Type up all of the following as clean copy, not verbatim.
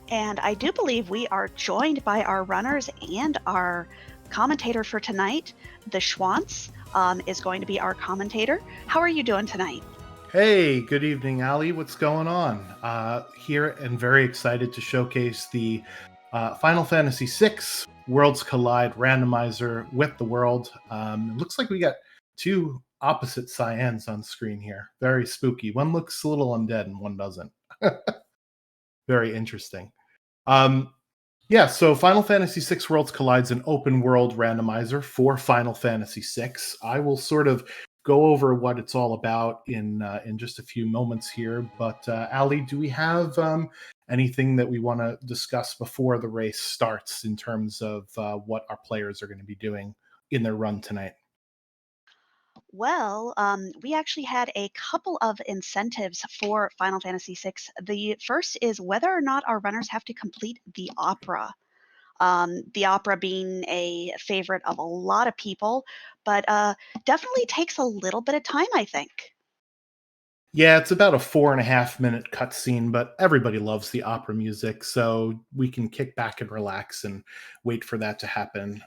And I do believe we are joined by our runners and our commentator for tonight. The Schwantz is going to be our commentator. How are you doing tonight? Hey, good evening, Ali. What's going on? Here and very excited to showcase the Final Fantasy VI Worlds Collide randomizer with the world. It looks like we got two opposite cyans on screen here. Very spooky. One looks a little undead and one doesn't. Very interesting. Um, yeah, so Final Fantasy VI Worlds Collide's an open world randomizer for Final Fantasy VI. I will sort of go over what it's all about in just a few moments here. But Ali, do we have anything that we want to discuss before the race starts in terms of what our players are going to be doing in their run tonight? Well, we actually had a couple of incentives for Final Fantasy VI. The first is whether or not our runners have to complete the opera. The opera being a favorite of a lot of people, but definitely takes a little bit of time, I think. Yeah, it's about a 4.5 minute cutscene, but everybody loves the opera music, so we can kick back and relax and wait for that to happen.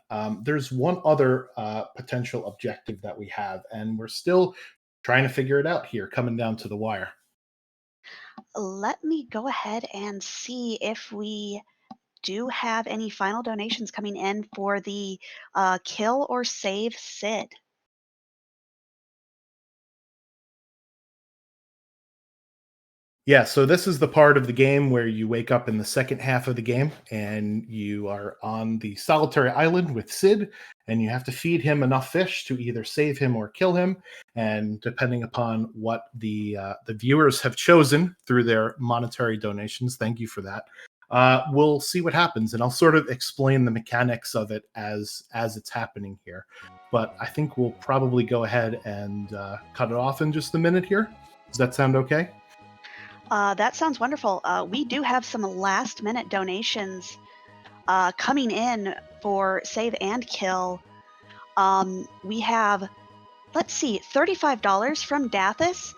There's one other potential objective that we have, and we're still trying to figure it out here, coming down to the wire. Let me go ahead and see if we do have any final donations coming in for the Kill or Save Sid. Yeah, so this is the part of the game where you wake up in the second half of the game and you are on the solitary island with Sid, and you have to feed him enough fish to either save him or kill him. And depending upon what the viewers have chosen through their monetary donations, thank you for that. We'll see what happens, and I'll sort of explain the mechanics of it as it's happening here. But I think we'll probably go ahead and cut it off in just a minute here. Does that sound okay? That sounds wonderful. We do have some last minute donations coming in for Save and Kill. We have, let's see, $35 from Dathis,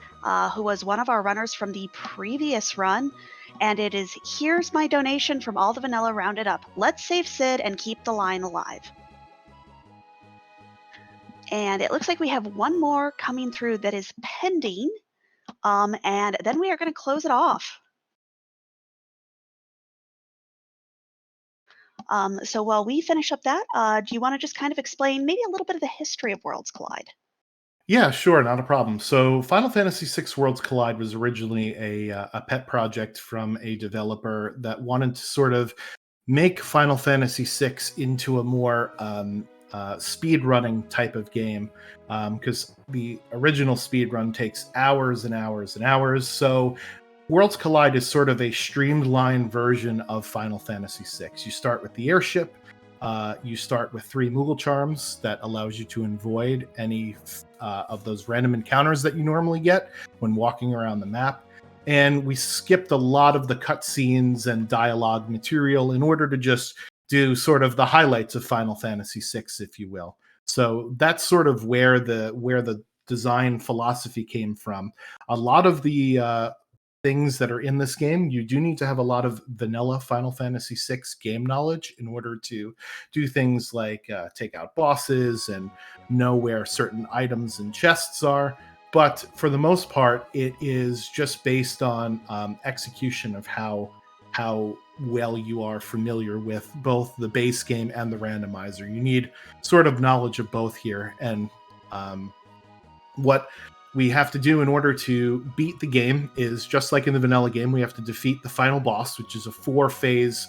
who was one of our runners from the previous run. And it is, here's my donation from all the vanilla rounded up. Let's save Sid and keep the line alive. And it looks like we have one more coming through that is pending. And then we are going to close it off. So while we finish up that, do you want to just kind of explain maybe a little bit of the history of Worlds Collide? Yeah, sure, not a problem. So, Final Fantasy VI Worlds Collide was originally a pet project from a developer that wanted to sort of make Final Fantasy VI into a more speed running type of game, because the original speed run takes hours and hours and hours. So, Worlds Collide is sort of a streamlined version of Final Fantasy VI. You start with the airship. You start with 3 Moogle charms that allows you to avoid any of those random encounters that you normally get when walking around the map. And we skipped a lot of the cutscenes and dialogue material in order to just do sort of the highlights of Final Fantasy VI, if you will. So that's sort of where the design philosophy came from. A lot of the things that are in this game, you do need to have a lot of vanilla Final Fantasy VI game knowledge in order to do things like take out bosses and know where certain items and chests are. But for the most part, it is just based on execution of how well you are familiar with both the base game and the randomizer. You need sort of knowledge of both here, and what we have to do in order to beat the game is just like in the vanilla game, we have to defeat the final boss, which is a 4 phase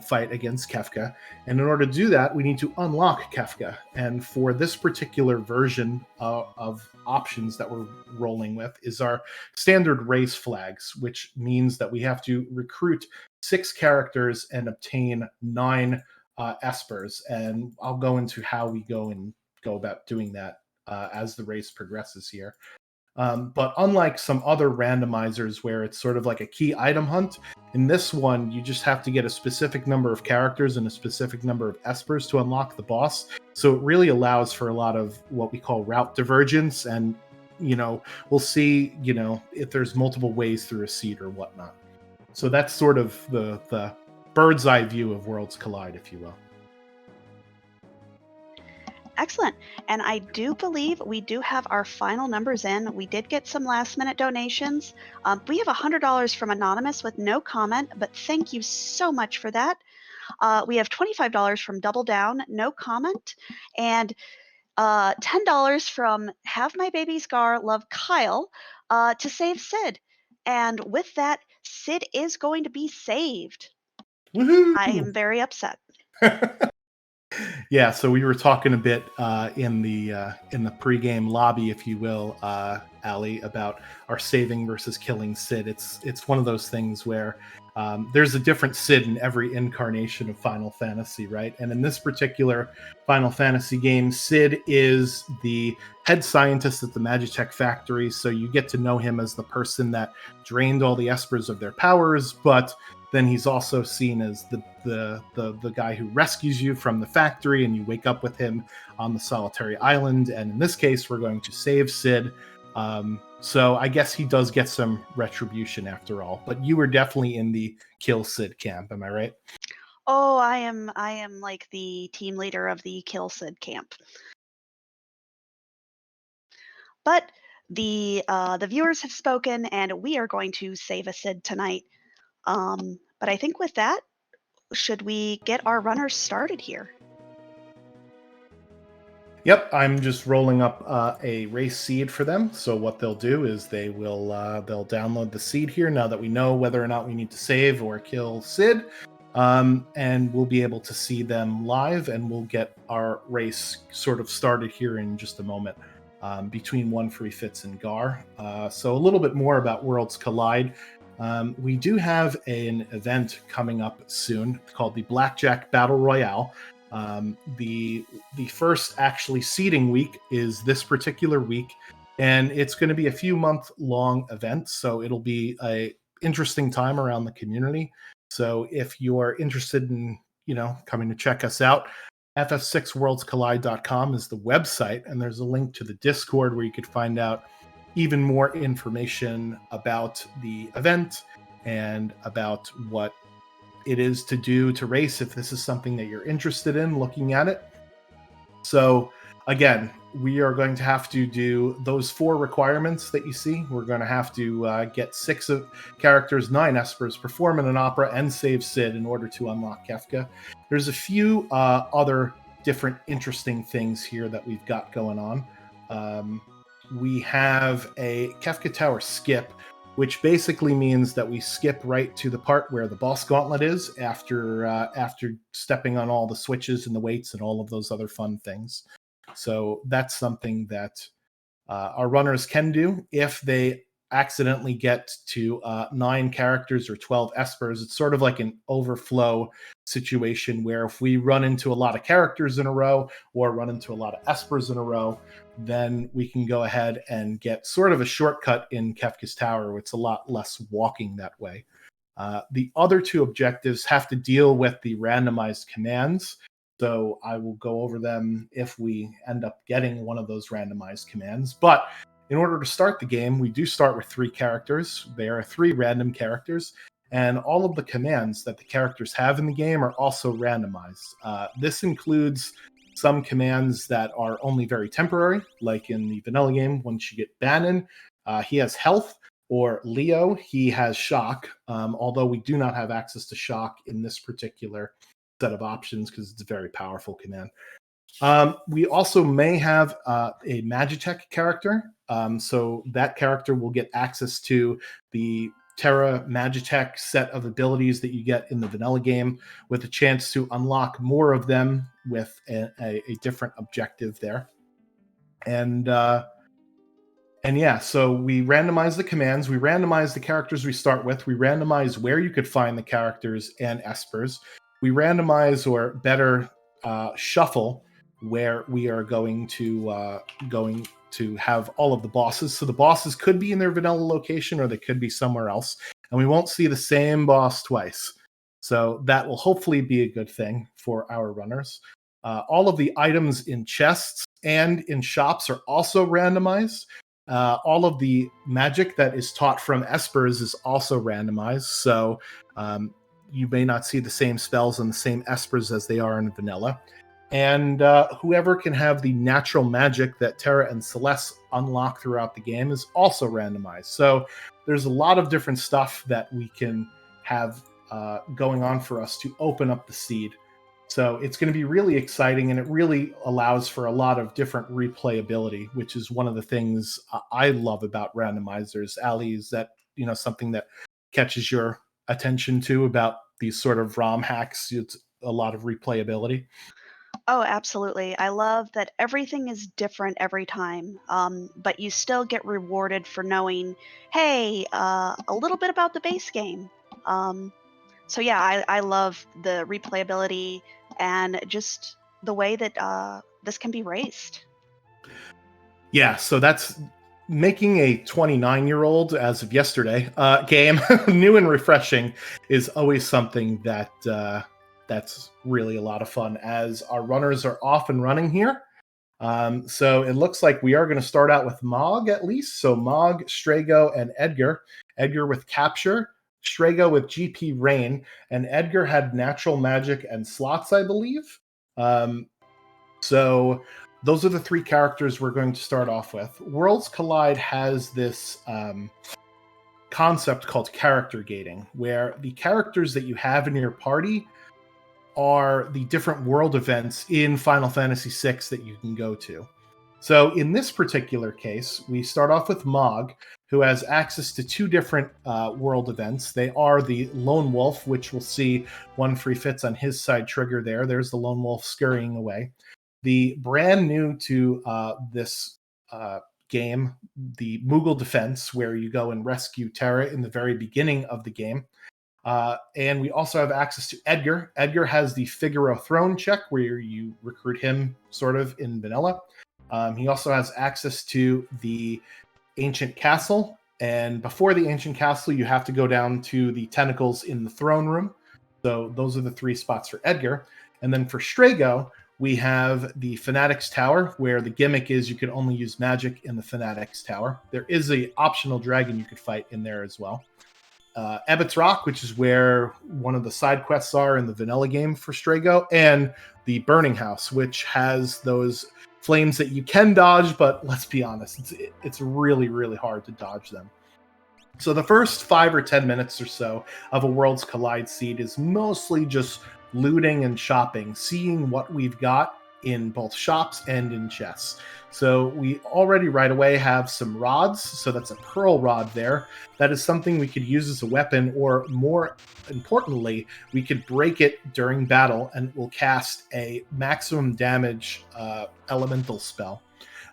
fight against Kefka. And in order to do that, we need to unlock Kefka. And for this particular version of options that we're rolling with is our standard race flags, which means that we have to recruit 6 characters and obtain 9 espers. And I'll go into how we go about doing that as the race progresses here. But unlike some other randomizers where it's sort of like a key item hunt, in this one, you just have to get a specific number of characters and a specific number of espers to unlock the boss. So it really allows for a lot of what we call route divergence. And we'll see, if there's multiple ways through a seed or whatnot. So that's sort of the bird's eye view of Worlds Collide, if you will. Excellent. And I do believe we do have our final numbers in. We did get some last minute donations. We have $100 from Anonymous with no comment, but thank you so much for that. We have $25 from Double Down, no comment, and $10 from Have My Baby Scar Love Kyle to save Sid. And with that, Sid is going to be saved. I Woohoo! am very upset. Yeah, so we were talking a bit in the pregame lobby, if you will, Ali, about our saving versus killing Sid. It's one of those things where there's a different Sid in every incarnation of Final Fantasy, right? And in this particular Final Fantasy game, Sid is the head scientist at the Magitech factory, so you get to know him as the person that drained all the Espers of their powers, but then he's also seen as the guy who rescues you from the factory, and you wake up with him on the solitary island. And in this case, we're going to save Sid. So I guess he does get some retribution after all. But you were definitely in the kill Sid camp, am I right? Oh, I am like the team leader of the Kill Sid camp. But the viewers have spoken, and we are going to save a Sid tonight. But I think with that, should we get our runners started here? Yep, I'm just rolling up a race seed for them. So what they'll do is they'll download the seed here now that we know whether or not we need to save or kill Sid, and we'll be able to see them live, and we'll get our race sort of started here in just a moment between One Free Fits and Gar. So a little bit more about Worlds Collide. We do have an event coming up soon called the Blackjack Battle Royale. The first actually seeding week is this particular week, and it's going to be a few month long event, so it'll be a interesting time around the community. So if you're interested in coming to check us out, ff6worldscollide.com is the website, and there's a link to the Discord where you could find out even more information about the event and about what it is to do to race if this is something that you're interested in looking at it. So again, we are going to have to do those 4 requirements that you see. We're going to have to get 6 of characters, 9 Espers, perform in an opera, and save Sid in order to unlock Kefka. There's a few other different interesting things here that we've got going on. We have a Kefka Tower skip, which basically means that we skip right to the part where the boss gauntlet is after stepping on all the switches and the weights and all of those other fun things. So that's something that our runners can do if they accidentally get to 9 characters or 12 espers. It's sort of like an overflow situation where if we run into a lot of characters in a row or run into a lot of espers in a row, then we can go ahead and get sort of a shortcut in Kefka's Tower. It's a lot less walking that way. The other 2 objectives have to deal with the randomized commands. So I will go over them if we end up getting one of those randomized commands. But in order to start the game, we do start with 3 characters. There are 3 random characters, and all of the commands that the characters have in the game are also randomized. This includes some commands that are only very temporary, like in the vanilla game. Once you get Bannon, he has health, or Leo, he has shock, although we do not have access to shock in this particular set of options because it's a very powerful command. We also may have a Magitech character, so that character will get access to the Terra Magitech set of abilities that you get in the vanilla game, with a chance to unlock more of them with a different objective there. And yeah, so we randomize the commands, we randomize the characters we start with, we randomize where you could find the characters and espers, we randomize, or better, shuffle where we are going to have all of the bosses. So the bosses could be in their vanilla location, or they could be somewhere else, and we won't see the same boss twice. So that will hopefully be a good thing for our runners. All of the items in chests and in shops are also randomized. All of the magic that is taught from espers is also randomized, so you may not see the same spells and the same espers as they are in vanilla. And whoever can have the natural magic that Terra and Celeste unlock throughout the game is also randomized. So there's a lot of different stuff that we can have going on for us to open up the seed. So it's going to be really exciting, and it really allows for a lot of different replayability, which is one of the things I love about randomizers. Ali, is that something that catches your attention too about these sort of ROM hacks? It's a lot of replayability. Oh, absolutely. I love that everything is different every time, but you still get rewarded for knowing, hey, a little bit about the base game. Um, so yeah, I love the replayability and just the way that this can be raced. Yeah, so that's making a 29-year-old as of yesterday game new and refreshing is always something that that's really a lot of fun, as our runners are off and running here. So it looks like we are going to start out with Mog at least. So Mog, Strago, and Edgar. Edgar with Capture, Strago with GP Rain, and Edgar had Natural Magic and Slots, I believe. So those are the three characters we're going to start off with. Worlds Collide has this concept called character gating, where the characters that you have in your party are the different world events in Final Fantasy VI that you can go to. So in this particular case, we start off with Mog, who has access to two different world events. They are the Lone Wolf, which we'll see one free fits on his side trigger there. There's the Lone Wolf scurrying away. The brand new to this game, the Moogle Defense, where you go and rescue Terra in the very beginning of the game. And we also have access to Edgar. Edgar has the Figaro Throne check, where you recruit him sort of in vanilla. He also has access to the Ancient Castle. And before the Ancient Castle, you have to go down to the tentacles in the throne room. So those are the three spots for Edgar. And then for Strago, we have the Fanatics Tower, where the gimmick is you can only use magic in the Fanatics Tower. There is a optional dragon you could fight in there as well. Ebbett's Rock, which is where one of the side quests are in the vanilla game for Strago, and the Burning House, which has those flames that you can dodge, but let's be honest, it's really, really hard to dodge them. So the first 5 or 10 minutes or so of a Worlds Collide seed is mostly just looting and shopping, seeing what we've got in both shops and in chests. So we already right away have some rods. So that's a pearl rod there. That is something we could use as a weapon, or more importantly, we could break it during battle and it will cast a maximum damage elemental spell.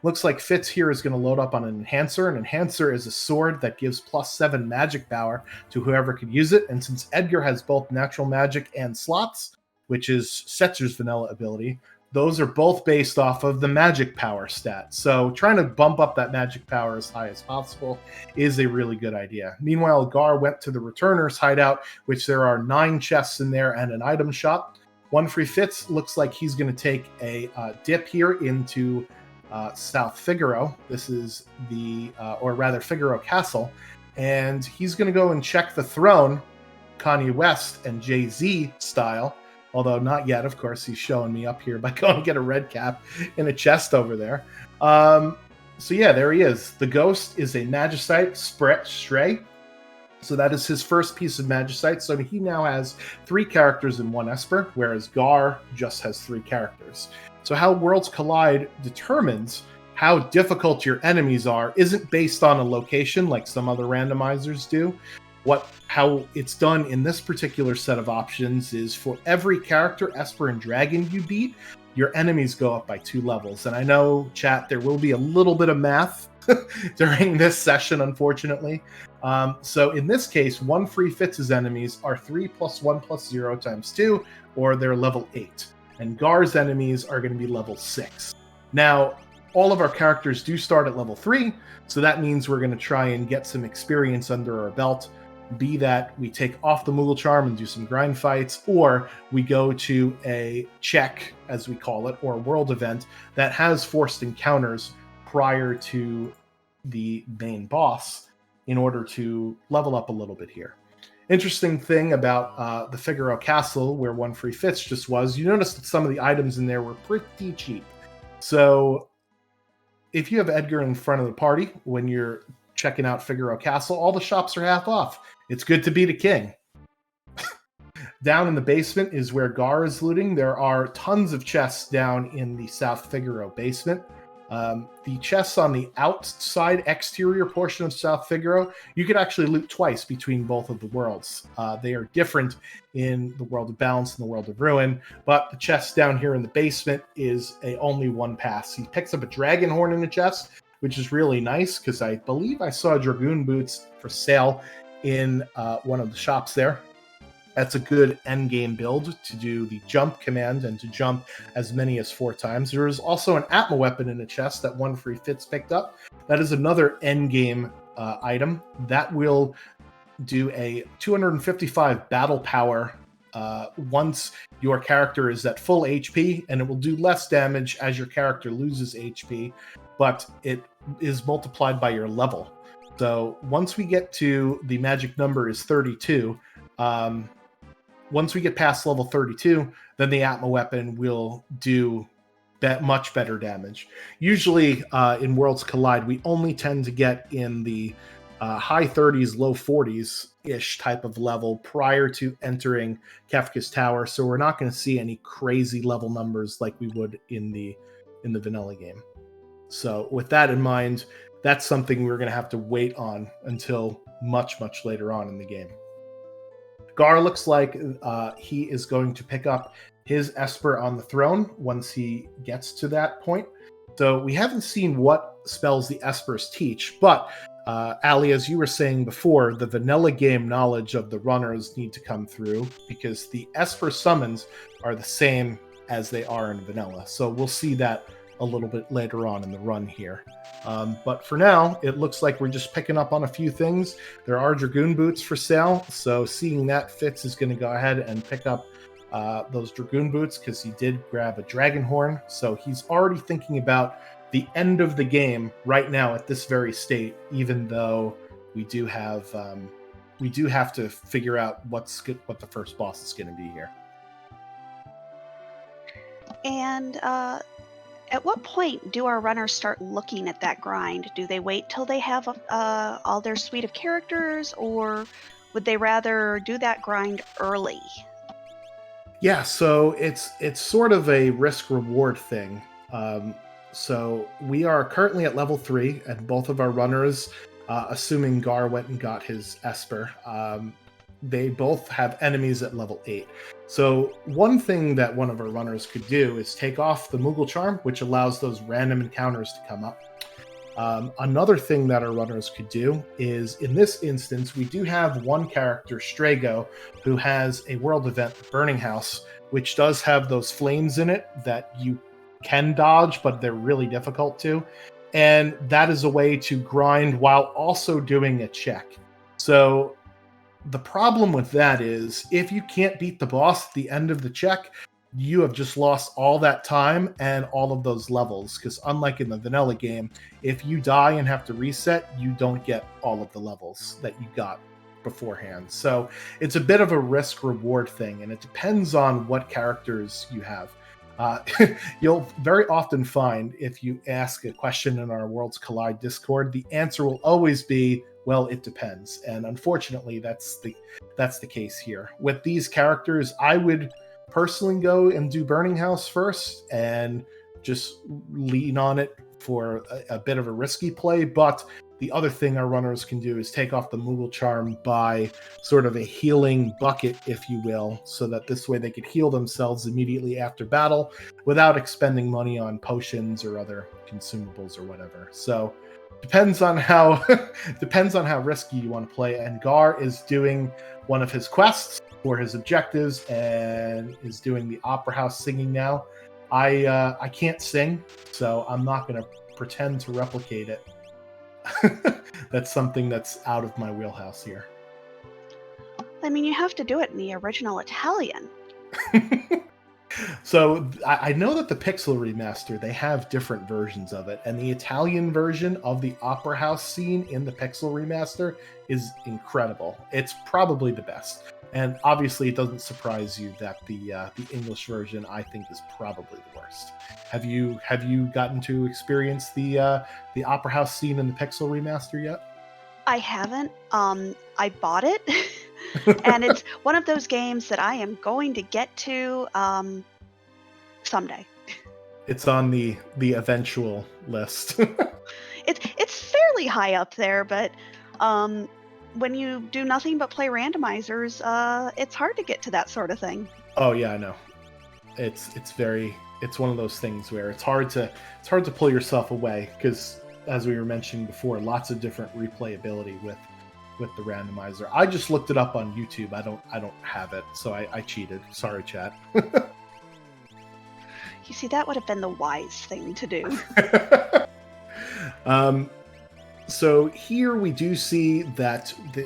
Looks like Fitz here is going to load up on an Enhancer. An Enhancer is a sword that gives +7 magic power to whoever could use it. And since Edgar has both natural magic and slots, which is Setzer's vanilla ability, those are both based off of the magic power stat. So trying to bump up that magic power as high as possible is a really good idea. Meanwhile, Gar went to the Returner's hideout, which there are 9 chests in there and an item shop. One free Fitz looks like he's going to take a dip here into South Figaro. This is or rather Figaro Castle. And he's going to go and check the throne, Kanye West and Jay-Z style. Although not yet, of course, he's showing me up here by going to get a red cap in a chest over there. So yeah, there he is. The Ghost is a Magicite Stray. So that is his first piece of Magicite. So he now has 3 characters in 1 Esper, whereas Gar just has 3 characters. So how Worlds Collide determines how difficult your enemies are isn't based on a location like some other randomizers do. How it's done in this particular set of options is for every character, Esper and Dragon, you beat, your enemies go up by 2 levels. And I know, chat, there will be a little bit of math during this session, unfortunately. So in this case, one free Fitz's enemies are 3 + 1 + 0 × 2, or they're level 8. And Gar's enemies are going to be level 6. Now, all of our characters do start at level 3, so that means we're going to try and get some experience under our belt. Be that we take off the Moogle Charm and do some grind fights, or we go to a check, as we call it, or a world event that has forced encounters prior to the main boss in order to level up a little bit here. Interesting thing about the Figaro Castle, where One Free Fits just was, you notice that some of the items in there were pretty cheap. So if you have Edgar in front of the party when you're checking out Figaro Castle, all the shops are half off. It's good to be the king. Down in the basement is where Gar is looting. There are tons of chests down in the South Figaro basement. The chests on the outside exterior portion of South Figaro, you could actually loot twice between both of the worlds. They are different in the World of Balance and the World of Ruin, but the chest down here in the basement is only one pass. He picks up a dragon horn in the chest, which is really nice because I believe I saw Dragoon boots for sale in one of the shops there. That's a good endgame build to do the jump command and to jump as many as 4 times. There is also an Atma weapon in the chest that One Free Fits picked up. That is another endgame item. That will do a 255 battle power once your character is at full HP, and it will do less damage as your character loses HP, but it is multiplied by your level. So once we get to the magic number is 32, once we get past level 32, then the Atma weapon will do much better damage. Usually in Worlds Collide, we only tend to get in the high 30s, low 40s-ish type of level prior to entering Kefka's Tower, so we're not going to see any crazy level numbers like we would in the vanilla game. So with that in mind, that's something we're going to have to wait on until much, much later on in the game. Gar looks like he is going to pick up his Esper on the throne once he gets to that point. So we haven't seen what spells the Espers teach, but Ali, as you were saying before, the vanilla game knowledge of the runners need to come through because the Esper summons are the same as they are in vanilla. So we'll see that a little bit later on in the run here. But for now, it looks like we're just picking up on a few things. There are Dragoon boots for sale, so seeing that, Fitz is going to go ahead and pick up those Dragoon boots because he did grab a dragon horn. So he's already thinking about the end of the game right now at this very state, even though we do have to figure out what the first boss is going to be here. And at what point do our runners start looking at that grind? Do they wait till they have all their suite of characters, or would they rather do that grind early? Yeah, so it's sort of a risk-reward thing. So we are currently at level 3, and both of our runners, assuming Gar went and got his Esper, they both have enemies at level 8. So one thing that one of our runners could do is take off the Moogle Charm, which allows those random encounters to come up. Another thing that our runners could do is, in this instance, we do have one character, Strago, who has a world event, Burning House, which does have those flames in it that you can dodge, but they're really difficult to. And that is a way to grind while also doing a check. So the problem with that is if you can't beat the boss at the end of the check, you have just lost all that time and all of those levels. Because unlike in the vanilla game, if you die and have to reset, you don't get all of the levels that you got beforehand. So it's a bit of a risk-reward thing, and it depends on what characters you have. You'll very often find if you ask a question in our Worlds Collide Discord, the answer will always be, well, it depends. And unfortunately, that's the case here. With these characters, I would personally go and do Burning House first and just lean on it for a bit of a risky play. But the other thing our runners can do is take off the Moogle Charm by sort of a healing bucket, if you will, so that this way they could heal themselves immediately after battle without expending money on potions or other consumables or whatever. So depends on how risky you want to play. And Gar is doing one of his quests for his objectives and is doing the Opera House singing now. I can't sing, so I'm not going to pretend to replicate it. That's something that's out of my wheelhouse here. I mean, you have to do it in the original Italian. So I know that the Pixel remaster, they have different versions of it, and the Italian version of the Opera House scene in the Pixel remaster is incredible. It's probably the best, and obviously, it doesn't surprise you that the English version, I think, is probably the worst. Have you gotten to experience the Opera House scene in the Pixel remaster yet? I haven't. I bought it, and it's one of those games that I am going to get to someday. It's on the eventual list. It's fairly high up there, but um, when you do nothing but play randomizers, it's hard to get to that sort of thing. Oh yeah, I know. It's one of those things where it's hard to pull yourself away because, as we were mentioning before, lots of different replayability with the randomizer. I just looked it up on YouTube. I don't have it, so I cheated. Sorry, chat. You see, that would have been the wise thing to do. um, so here we do see that the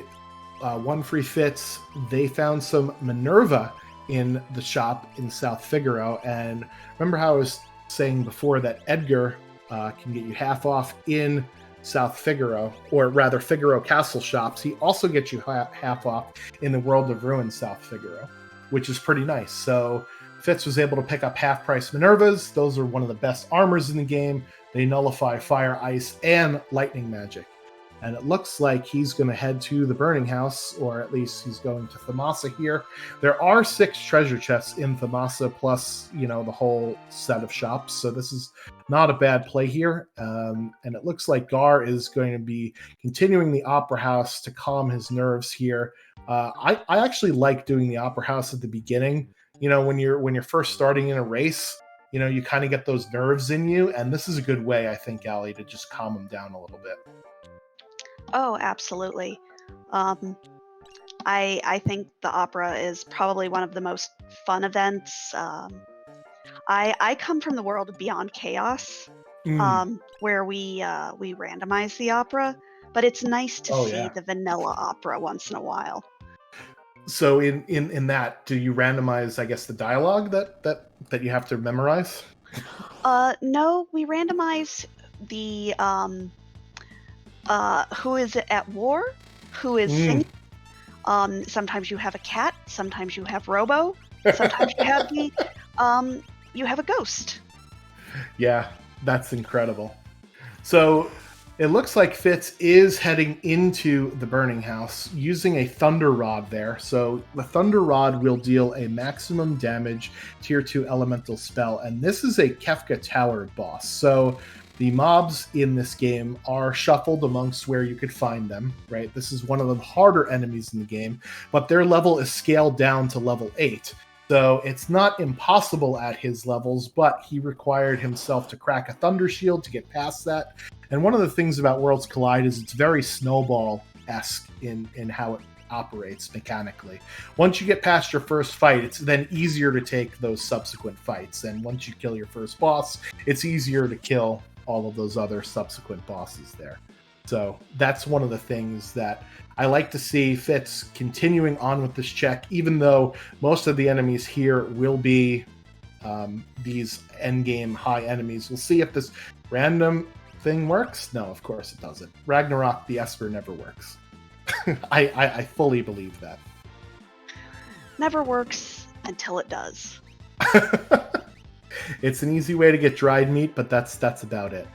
One Free Fits, they found some Minerva in the shop in South Figaro, and remember how I was saying before that Edgar can get you half off in South Figaro, or rather Figaro Castle shops. He also gets you half off in the World of Ruin South Figaro, which is pretty nice. So Fitz was able to pick up half-price Minervas. Those are one of the best armors in the game. They nullify fire, ice, and lightning magic. And it looks like he's going to head to the Burning House, or at least he's going to Thamasa here. There are 6 treasure chests in Thamasa, plus, the whole set of shops. So this is not a bad play here. And it looks like Gar is going to be continuing the Opera House to calm his nerves here. I actually like doing the Opera House at the beginning. When you're first starting in a race, you kind of get those nerves in you. And this is a good way, I think, Allie, to just calm them down a little bit. Oh, absolutely. I think the opera is probably one of the most fun events. I come from the world of Beyond Chaos, where we randomize the opera, but it's nice to see Yeah. the vanilla opera once in a while. So in that, do you randomize, I guess, the dialogue that you have to memorize? No, we randomize the who is at war, who is singing. Sometimes you have a cat, sometimes you have Robo, sometimes you have a ghost. Yeah, that's incredible. So it looks like Fitz is heading into the Burning House using a Thunder Rod there. So the Thunder Rod will deal a maximum damage tier 2 elemental spell, and this is a Kefka Tower boss. So the mobs in this game are shuffled amongst where you could find them, right? This is one of the harder enemies in the game, but their level is scaled down to level 8. So it's not impossible at his levels, but he required himself to crack a Thunder Shield to get past that. And one of the things about Worlds Collide is it's very Snowball-esque in how it operates mechanically. Once you get past your first fight, it's then easier to take those subsequent fights. And once you kill your first boss, it's easier to kill all of those other subsequent bosses there. So that's one of the things that I like to see Fitz continuing on with this check, even though most of the enemies here will be these endgame high enemies. We'll see if this random thing works. No, of course it doesn't. Ragnarok the Esper never works. I fully believe that. Never works until it does. It's an easy way to get dried meat, but that's about it.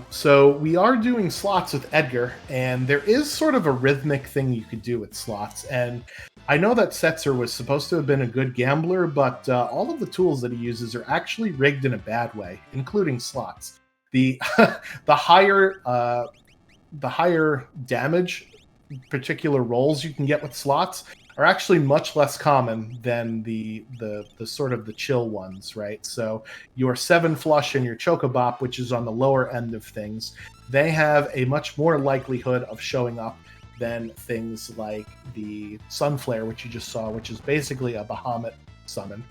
So we are doing slots with Edgar, and there is sort of a rhythmic thing you could do with slots. And I know that Setzer was supposed to have been a good gambler, but all of the tools that he uses are actually rigged in a bad way, including slots. The the higher damage particular rolls you can get with slots are actually much less common than the sort of the chill ones, right? So your 7 flush and your Chocobop, which is on the lower end of things, they have a much more likelihood of showing up than things like the Sunflare, which you just saw, which is basically a Bahamut summon.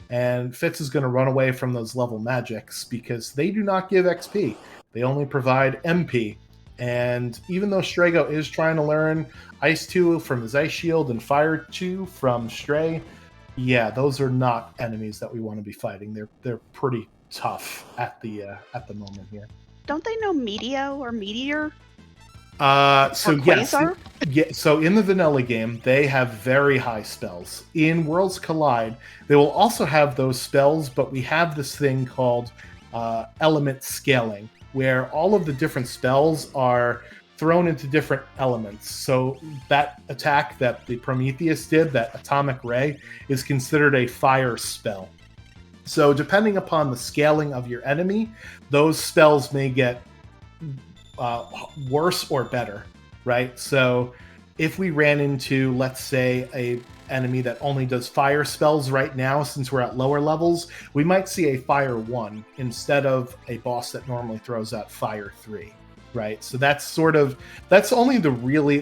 And Fitz is going to run away from those level magics because they do not give XP. They only provide MP. And even though Strago is trying to learn Ice 2 from his Ice Shield and Fire 2 from Stray, Yeah, those are not enemies that we want to be fighting. They're pretty tough at the moment here. Don't they know Meteo or Meteor So or yes, Quasar? yeah. So in the vanilla game, they have very high spells. In Worlds Collide, they will also have those spells, but we have this thing called element scaling, where all of the different spells are thrown into different elements. So that attack that the Prometheus did, that atomic ray, is considered a fire spell. So depending upon the scaling of your enemy, those spells may get worse or better, right? So if we ran into, let's say, a enemy that only does fire spells right now, since we're at lower levels, we might see a fire 1 instead of a boss that normally throws out fire 3, right? So that's only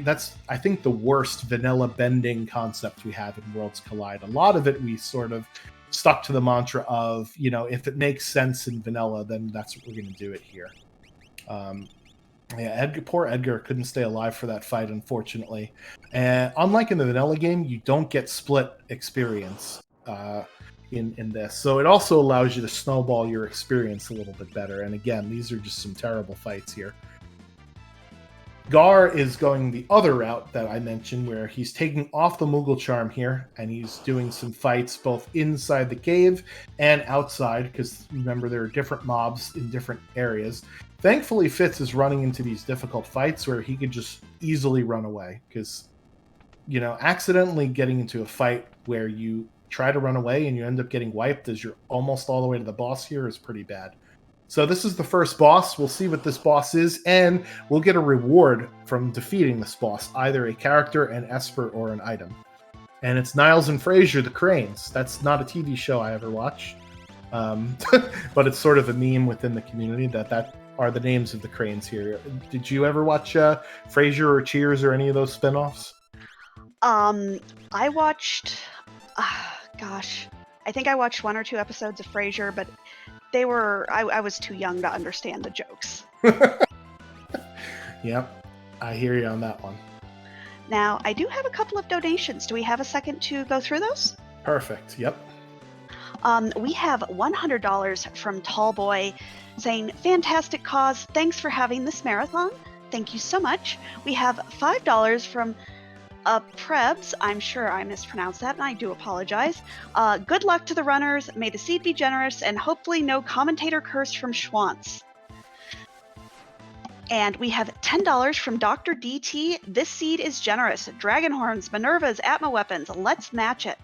that's I think the worst vanilla bending concept we have in Worlds Collide. A lot of it we sort of stuck to the mantra of, if it makes sense in vanilla, then that's what we're going to do it here. Yeah, poor Edgar couldn't stay alive for that fight, unfortunately. And unlike in the vanilla game, you don't get split experience in this, so it also allows you to snowball your experience a little bit better. And again, these are just some terrible fights here. Gar is going the other route that I mentioned, where he's taking off the Moogle charm here, and he's doing some fights both inside the cave and outside, because remember, there are different mobs in different areas. Thankfully, Fitz is running into these difficult fights where he could just easily run away, because, accidentally getting into a fight where you try to run away and you end up getting wiped as you're almost all the way to the boss here is pretty bad. So this is the first boss. We'll see what this boss is, and we'll get a reward from defeating this boss, either a character, an esper, or an item. And it's Niles and Frasier, the Cranes. That's not a TV show I ever watched, but it's sort of a meme within the community that are the names of the Cranes here. Did you ever watch Frasier or Cheers or any of those spinoffs? I watched, I think I watched 1 or 2 episodes of Frasier, but I was too young to understand the jokes. Yep, I hear you on that one. Now, I do have a couple of donations. Do we have a second to go through those? Perfect, yep. We have $100 from Tallboy saying, fantastic cause, thanks for having this marathon. Thank you so much. We have $5 from Prebz, I'm sure I mispronounced that, and I do apologize. Good luck to the runners, may the seed be generous, and hopefully no commentator curse from Schwantz. And we have $10 from Dr. DT. This seed is generous. Dragon horns, Minervas, Atma weapons. Let's match it.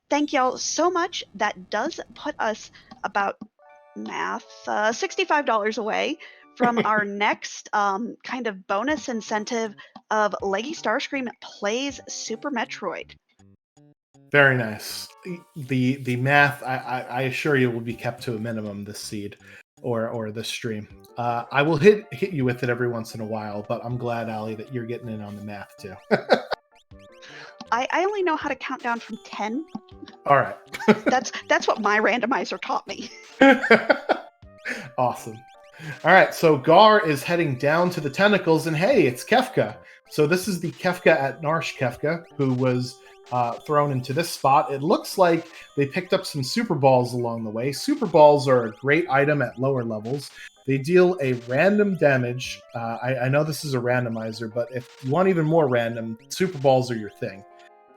Thank y'all so much. That does put us about $65 away from our next kind of bonus incentive of Leggy Starscream plays Super Metroid. Very nice. The math, I assure you, will be kept to a minimum this seed or this stream. I will hit you with it every once in a while, but I'm glad, Allie, that you're getting in on the math too. I only know how to count down from 10. All right. That's what my randomizer taught me. Awesome. All right, so Gar is heading down to the tentacles, and hey, it's Kefka. So this is the Kefka at Narsh Kefka, who was thrown into this spot. It looks like they picked up some Super Balls along the way. Super Balls are a great item at lower levels. They deal a random damage. I know this is a randomizer, but if you want even more random, Super Balls are your thing.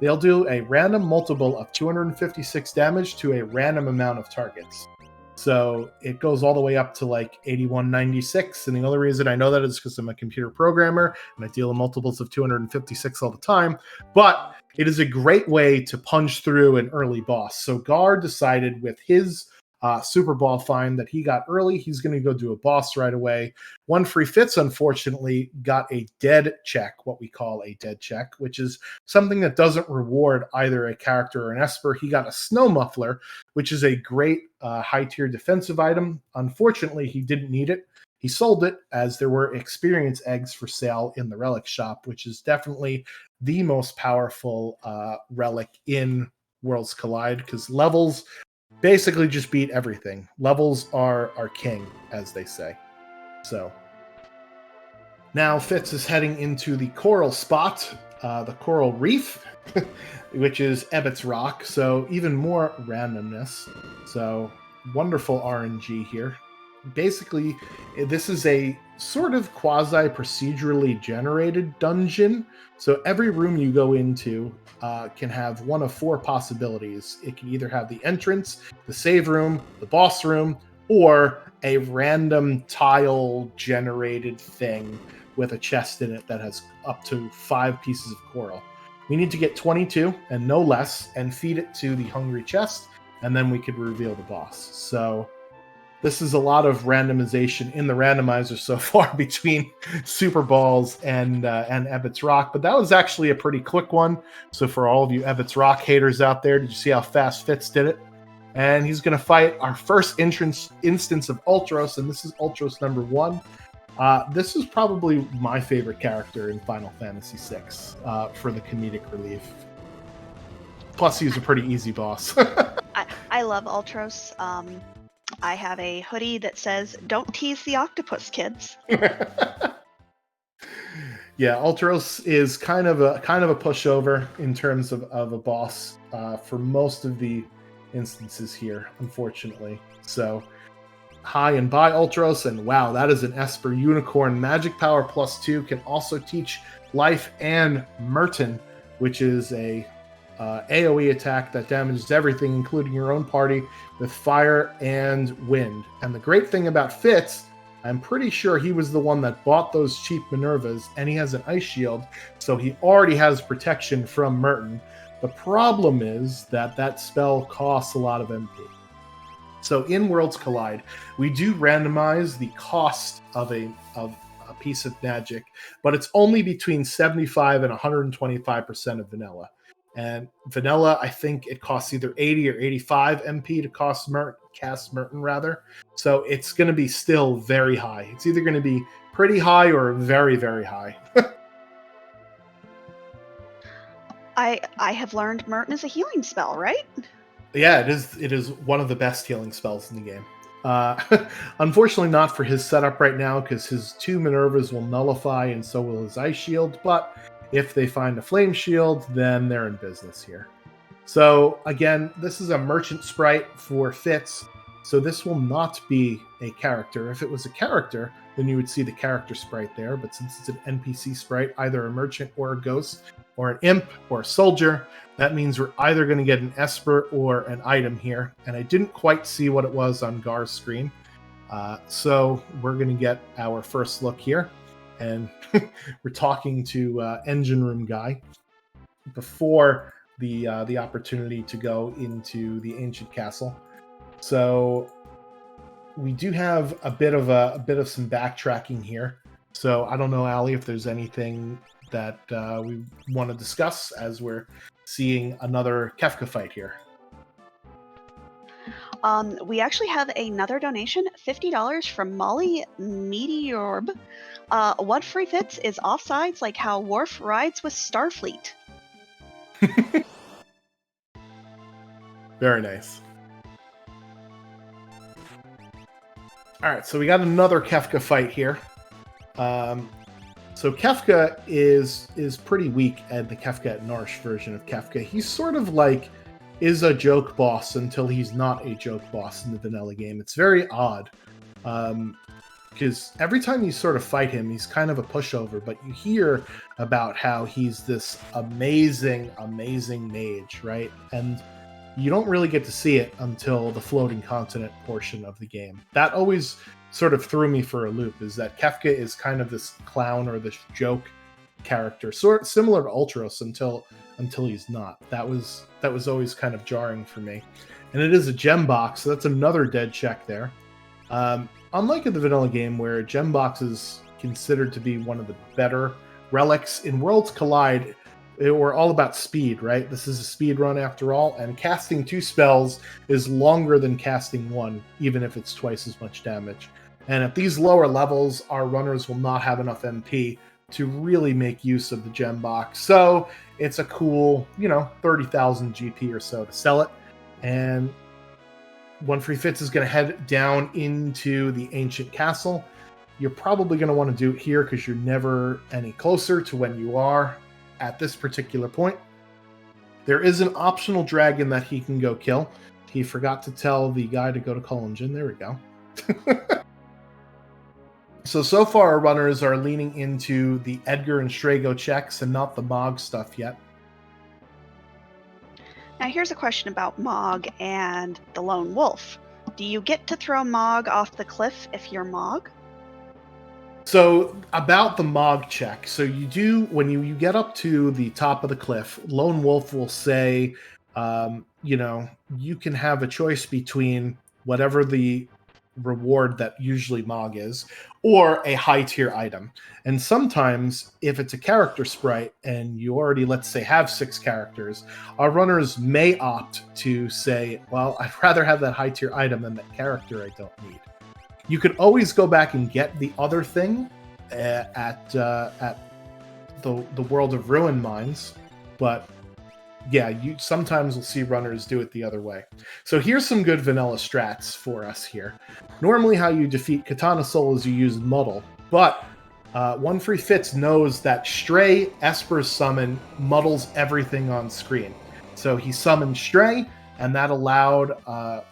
They'll do a random multiple of 256 damage to a random amount of targets. So it goes all the way up to like 8196. And the only reason I know that is because I'm a computer programmer and I deal in multiples of 256 all the time. But it is a great way to punch through an early boss. So Gar decided with his Super Ball find that he got early, he's going to go do a boss right away. One Free Fitz, unfortunately, got a dead check, what we call a dead check, which is something that doesn't reward either a character or an esper. He got a Snow Muffler, which is a great high-tier defensive item. Unfortunately, he didn't need it. He sold it as there were experience eggs for sale in the relic shop, which is definitely the most powerful relic in Worlds Collide, because levels basically just beat everything. Levels are king, as they say. So now Fitz is heading into the coral spot, the Coral Reef, which is Ebbett's Rock, so even more randomness. So wonderful RNG here. Basically, this is a sort of quasi-procedurally generated dungeon. So every room you go into can have one of four possibilities. It can either have the entrance, the save room, the boss room, or a random tile-generated thing with a chest in it that has up to 5 pieces of coral. We need to get 22 and no less and feed it to the hungry chest, and then we could reveal the boss. So this is a lot of randomization in the randomizer so far between Super Balls and Ebbett's Rock, but that was actually a pretty quick one. So for all of you Ebbett's Rock haters out there, did you see how fast Fitz did it? And he's going to fight our first instance of Ultros, and this is Ultros number 1. This is probably my favorite character in Final Fantasy VI for the comedic relief. Plus, he's a pretty easy boss. I love Ultros. I have a hoodie that says, "Don't tease the octopus, kids." Yeah, Ultros is kind of a pushover in terms of a boss for most of the instances here, unfortunately. So hi and bye, Ultros, and wow, that is an Esper Unicorn. Magic Power +2 can also teach Life and Merton, which is a AoE attack that damages everything, including your own party, with fire and wind. And the great thing about Fitz, I'm pretty sure he was the one that bought those cheap Minervas, and he has an ice shield, so he already has protection from Merton. The problem is that that spell costs a lot of MP. So in Worlds Collide, we do randomize the cost of a piece of magic, but it's only between 75 and 125% of vanilla. And vanilla, I think it costs either 80 or 85 MP to cast Merton rather. So it's going to be still very high. It's either going to be pretty high or very, very high. I have learned Merton is a healing spell, right? Yeah, it is one of the best healing spells in the game. Unfortunately, not for his setup right now, because his 2 Minervas will nullify, and so will his Ice Shield. But if they find a Flame Shield, then they're in business here. So again, this is a merchant sprite for Fitz, so this will not be a character. If it was a character, then you would see the character sprite there. But since it's an NPC sprite, either a merchant or a ghost, or an imp or a soldier, that means we're either going to get an Esper or an item here. And I didn't quite see what it was on Gar's screen. So we're going to get our first look here. And we're talking to Engine Room Guy before the opportunity to go into the Ancient Castle. So we do have a bit of some backtracking here. So I don't know, Ali, if there's anything that we want to discuss as we're seeing another Kefka fight here. We actually have another donation, $50 from Molly Meteorb. What free fits is offsides like how Worf rides with Starfleet. Very nice. All right, so we got another Kefka fight here. So Kefka is pretty weak at the Kefka at Narsh version of Kefka. He's sort of like is a joke boss until he's not a joke boss in the vanilla game. It's very odd. Because every time you sort of fight him, he's kind of a pushover, but you hear about how he's this amazing, amazing mage, right? And you don't really get to see it until the floating continent portion of the game. That always sort of threw me for a loop, is that Kefka is kind of this clown or this joke character, sort of similar to Ultros until he's not. That was always kind of jarring for me. And it is a gem box, so that's another dead check there. Unlike in the vanilla game, where gem box is considered to be one of the better relics, in Worlds Collide, we're all about speed, right? This is a speed run after all, and casting 2 spells is longer than casting 1, even if it's twice as much damage. And at these lower levels, our runners will not have enough MP to really make use of the gem box. So it's a cool, 30,000 GP or so to sell it. And One Free Fits is going to head down into the Ancient Castle. You're probably going to want to do it here because you're never any closer to when you are. at this particular point. There is an optional dragon that he can go kill. He forgot to tell the guy to go to Collingen. There we go. So far, our runners are leaning into the Edgar and Strago checks and not the Mog stuff yet. Now here's a question about Mog and the Lone Wolf. Do you get to throw Mog off the cliff if you're Mog? So about the Mog check, so you do, when you get up to the top of the cliff, Lone Wolf will say, you can have a choice between whatever the reward that usually Mog is, or a high tier item. And sometimes, if it's a character sprite and you already, let's say, have 6 characters, our runners may opt to say, well, I'd rather have that high tier item than that character I don't need. You could always go back and get the other thing at the World of Ruin mines, but yeah, you sometimes will see runners do it the other way. So here's some good vanilla strats for us here. Normally how you defeat Katana Soul is you use Muddle, but One Free Fits knows that Stray Esper's summon muddles everything on screen. So he summoned Stray, and that allowed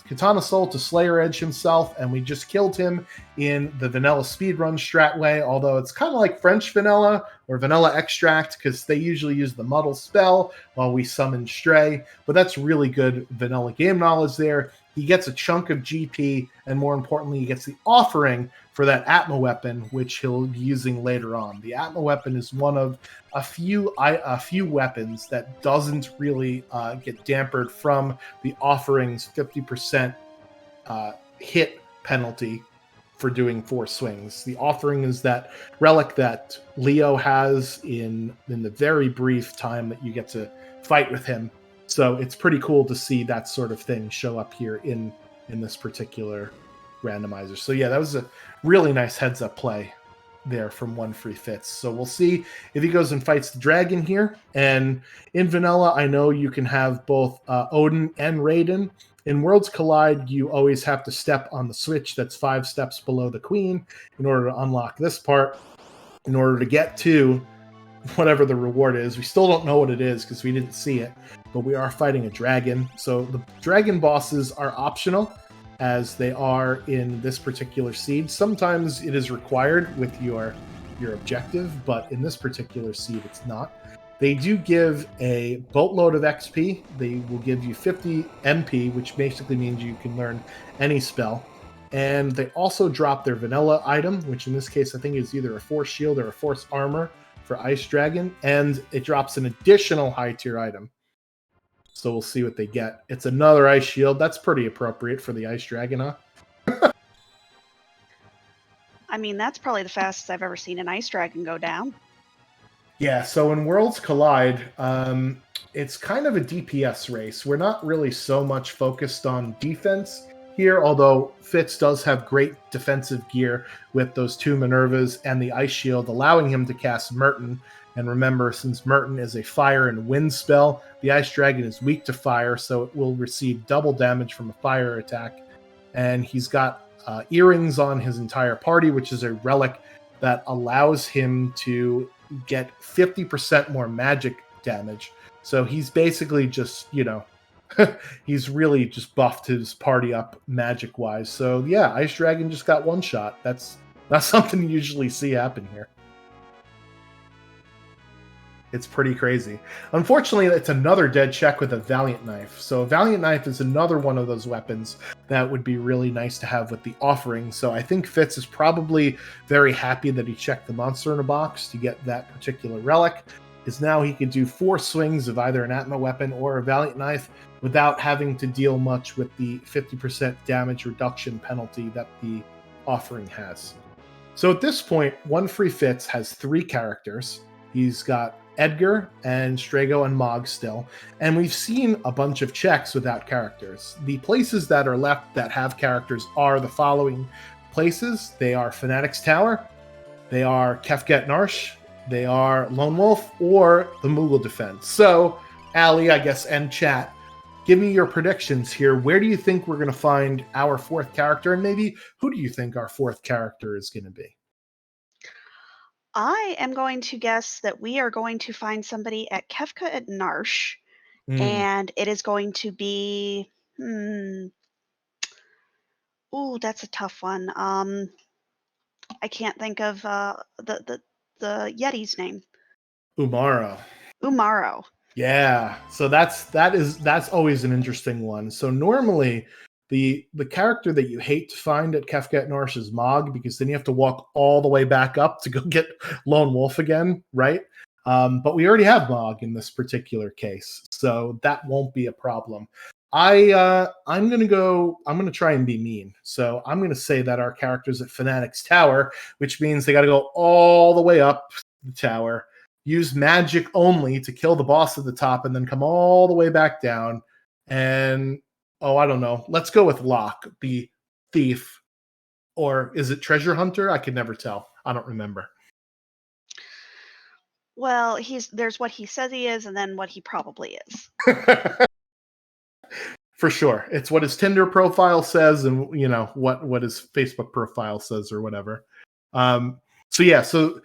Katana Soul to Slayer Edge himself, and we just killed him in the vanilla speedrun strat way, although it's kind of like French vanilla or vanilla extract, because they usually use the muddle spell while we summon Stray, but that's really good vanilla game knowledge there. He gets a chunk of GP, and more importantly, he gets the offering for that Atma weapon, which he'll be using later on. The Atma weapon is one of a few weapons that doesn't really get dampered from the offering's 50% hit penalty for doing 4 swings. The offering is that relic that Leo has in the very brief time that you get to fight with him. So it's pretty cool to see that sort of thing show up here in this particular randomizer. So yeah, that was a really nice heads up play there from One Free Fits. So we'll see if he goes and fights the dragon here. And in vanilla, I know you can have both Odin and Raiden. In Worlds Collide, you always have to step on the switch that's 5 steps below the queen in order to unlock this part, in order to get to whatever the reward is. We still don't know what it is because we didn't see it, but we are fighting a dragon. So the dragon bosses are optional, as they are in this particular seed. Sometimes it is required with your objective, but in this particular seed, it's not. They do give a boatload of XP. They will give you 50 MP, which basically means you can learn any spell. And they also drop their vanilla item, which in this case I think is either a Force Shield or a Force Armor for Ice Dragon, and it drops an additional high tier item. So we'll see what they get. It's another Ice Shield. That's pretty appropriate for the Ice Dragon, huh? I mean, that's probably the fastest I've ever seen an Ice Dragon go down. Yeah, so in Worlds Collide, it's kind of a DPS race. We're not really so much focused on defense here, although Fitz does have great defensive gear with those 2 Minervas and the Ice Shield, allowing him to cast Merton. And remember, since Merton is a fire and wind spell, the Ice Dragon is weak to fire, so it will receive double damage from a fire attack. And he's got earrings on his entire party, which is a relic that allows him to get 50% more magic damage. So he's basically just, he's really just buffed his party up magic-wise. So yeah, Ice Dragon just got one shot. That's not something you usually see happen here. It's pretty crazy. Unfortunately, it's another dead check with a Valiant Knife. So a Valiant Knife is another one of those weapons that would be really nice to have with the offering. So I think Fitz is probably very happy that he checked the monster in a box to get that particular relic, because now he can do 4 swings of either an Atma weapon or a Valiant Knife without having to deal much with the 50% damage reduction penalty that the offering has. So at this point, One Free Fits has 3 characters. He's got Edgar and Strago and Mog still, and we've seen a bunch of checks without characters. The places that are left that have characters are the following places. They are Fanatic's Tower, they are Kefket Narsh, they are Lone Wolf, or the Moogle Defense. So, Ali, I guess, and chat, give me your predictions here. Where do you think we're going to find our 4th character, and maybe who do you think our 4th character is going to be? I am going to guess that we are going to find somebody at Kefka at Narsh, Mm, and it is going to be, hmm, ooh, that's a tough one. I can't think of the Yeti's name. Umara. Umaro. Yeah. So that's always an interesting one. So normally the character that you hate to find at Kefka at Norse is Mog, because then you have to walk all the way back up to go get Lone Wolf again, right? But we already have Mog in this particular case, so that won't be a problem. I'm gonna try and be mean. So I'm gonna say that our character's at Fanatic's Tower, which means they gotta go all the way up the tower, use magic only to kill the boss at the top, and then come all the way back down. And oh, I don't know. Let's go with Locke, the thief, or is it Treasure Hunter? I could never tell. I don't remember. Well, there's what he says he is, and then what he probably is. For sure, it's what his Tinder profile says, and what his Facebook profile says, or whatever. Um, so yeah, so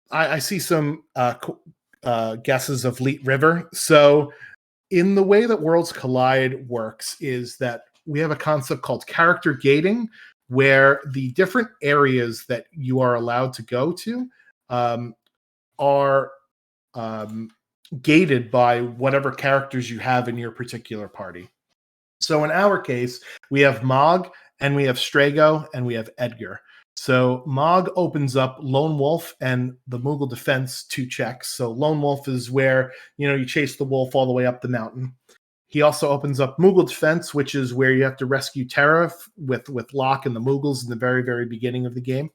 I see some guesses of Leet River. So in the way that Worlds Collide works is that we have a concept called character gating, where the different areas that you are allowed to go to um, are um, gated by whatever characters you have in your particular party. So in our case, we have Mog, and we have Strago, and we have Edgar. So Mog opens up Lone Wolf and the Moogle Defense 2 checks. So Lone Wolf is where you chase the wolf all the way up the mountain. He also opens up Moogle Defense, which is where you have to rescue Terra with Locke and the Moogles in the very very beginning of the game.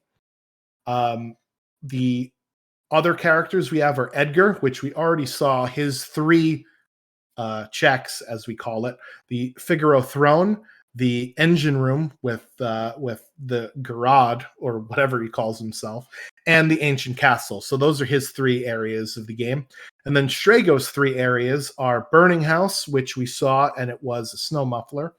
The other characters we have are Edgar, which we already saw his three checks, as we call it: the Figaro Throne, the Engine Room with the Garad, or whatever he calls himself, and the Ancient Castle. So those are his three areas of the game. And then Strago's three areas are Burning House, which we saw, and it was a snow muffler;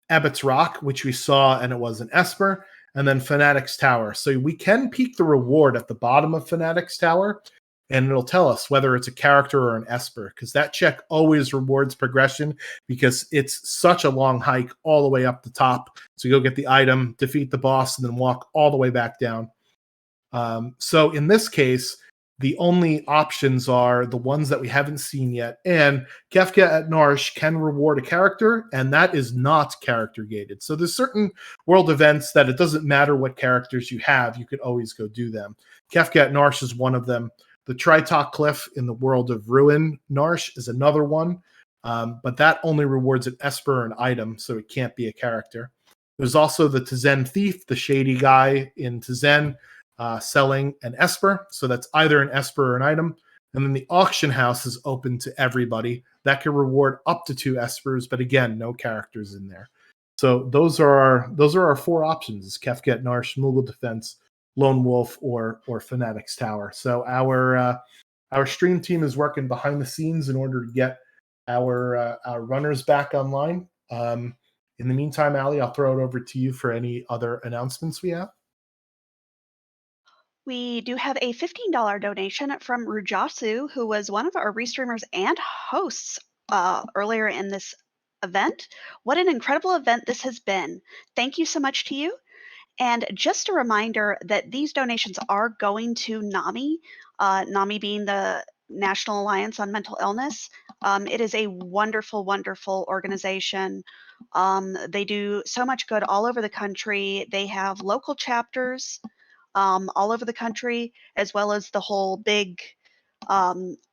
Abbott's Rock, which we saw, and it was an Esper; and then Fanatic's Tower. So we can peek the reward at the bottom of Fanatic's Tower, and it'll tell us whether it's a character or an Esper, because that check always rewards progression, because it's such a long hike all the way up the top. So you go get the item, defeat the boss, and then walk all the way back down. So in this case, the only options are the ones that we haven't seen yet. And Kefka at Narsh can reward a character, and that is not character gated. So there's certain world events that it doesn't matter what characters you have, you could always go do them. Kefka at Narsh is one of them. The Tritok Cliff in the world of Ruin Narsh is another one, but that only rewards an Esper or an item, so it can't be a character. There's also the Tizen Thief, the shady guy in Tizen, selling an Esper. So that's either an Esper or an item. And then the auction house is open to everybody. That can reward up to 2 Espers, but again, no characters in there. So those are our 4 options: is Kefka at Narsh, Moogle Defense, Lone Wolf, or Fanatic's Tower. So our stream team is working behind the scenes in order to get our runners back online. In the meantime, Ali, I'll throw it over to you for any other announcements we have. We do have a $15 donation from Rujasu, who was one of our restreamers and hosts earlier in this event. What an incredible event this has been. Thank you so much to you. And just a reminder that these donations are going to NAMI, NAMI being the National Alliance on Mental Illness. It is a wonderful, wonderful organization. They do so much good all over the country. They have local chapters all over the country, as well as the whole big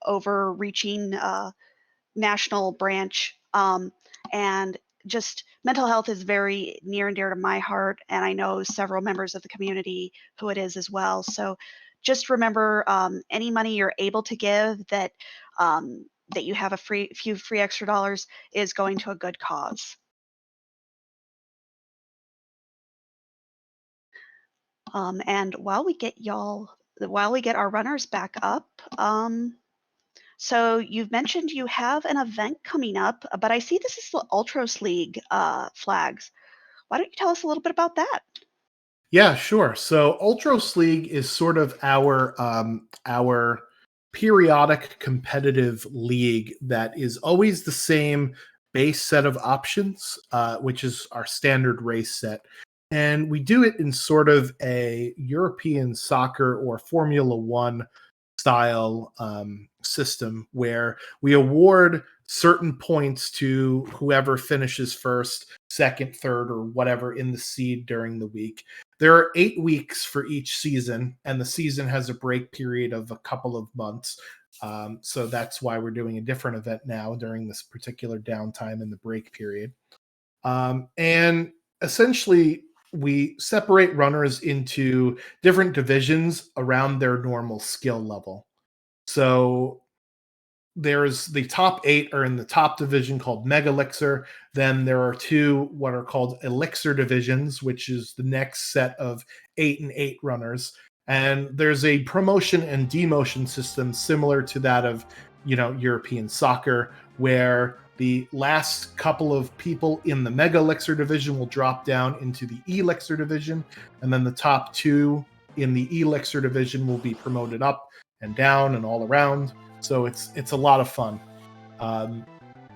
overreaching national branch. And just mental health is very near and dear to my heart, and I know several members of the community who it is as well. So just remember, any money you're able to give that you have a few free extra dollars is going to a good cause. And while we get our runners back up, so you've mentioned you have an event coming up, but I see this is the Ultros League flags. Why don't you tell us a little bit about that? Yeah, sure. So Ultros League is sort of our periodic competitive league that is always the same base set of options, which is our standard race set. And we do it in sort of a European soccer or Formula One style system where we award certain points to whoever finishes first, second, third, or whatever in the seed during the week. There are 8 weeks for each season, and the season has a break period of a couple of months. So that's why we're doing a different event now during this particular downtime in the break period. And essentially, we separate runners into different divisions around their normal skill level. So there's the top 8 are in the top division called Mega Elixir. Then there are two what are called Elixir divisions, which is the next set of 8 and 8 runners. And there's a promotion and demotion system similar to that of, European soccer, where the last couple of people in the Mega Elixir division will drop down into the Elixir division, and then the top 2 in the Elixir division will be promoted up and down and all around. So it's a lot of fun,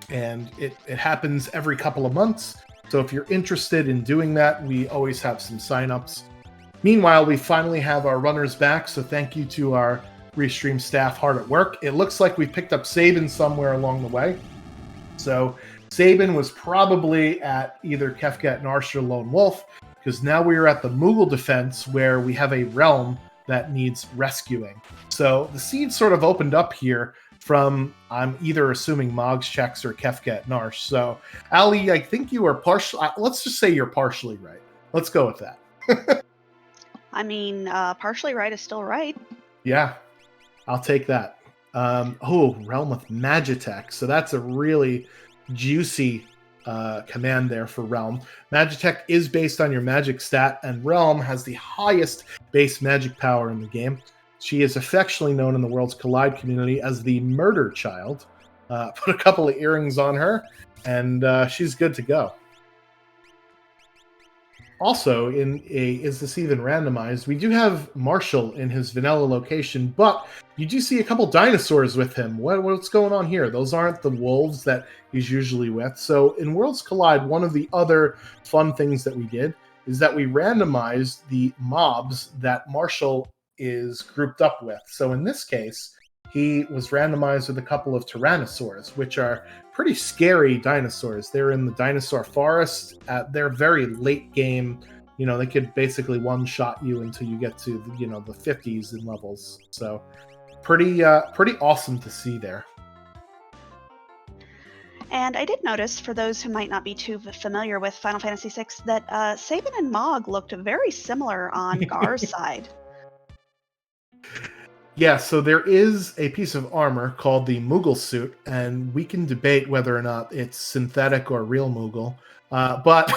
and it happens every couple of months. So if you're interested in doing that, we always have some signups. Meanwhile, we finally have our runners back, so thank you to our Restream staff hard at work. It looks like we picked up Sabin somewhere along the way. So Sabin was probably at either Kefka Narsh or Lone Wolf, because now we are at the Moogle defense where we have a realm that needs rescuing. So the seed sort of opened up here from, I'm either assuming Mog's checks or Kefka Narsh. So Ali, I think you are partial. Let's just say you're partially right. Let's go with that. I mean, partially right is still right. Yeah, I'll take that. Realm with Magitech. So that's a really juicy command there for Realm. Magitech is based on your magic stat, and Realm has the highest base magic power in the game. She is affectionately known in the Worlds Collide community as the Murder Child. Put a couple of earrings on her, and she's good to go. Also, is this even randomized? We do have Marshall in his vanilla location, but you do see a couple dinosaurs with him. What's going on here? Those aren't the wolves that he's usually with. So in Worlds Collide, one of the other fun things that we did is that we randomized the mobs that Marshall is grouped up with. So in this case, he was randomized with a couple of Tyrannosaurs, which are pretty scary dinosaurs. They're in the dinosaur forest. They're very late game. They could basically one-shot you until you get to the 50s in levels. So pretty awesome to see there. And I did notice, for those who might not be too familiar with Final Fantasy VI, that Sabin and Mog looked very similar on Gar's side. Yeah, so there is a piece of armor called the Moogle suit, and we can debate whether or not it's synthetic or real Moogle. But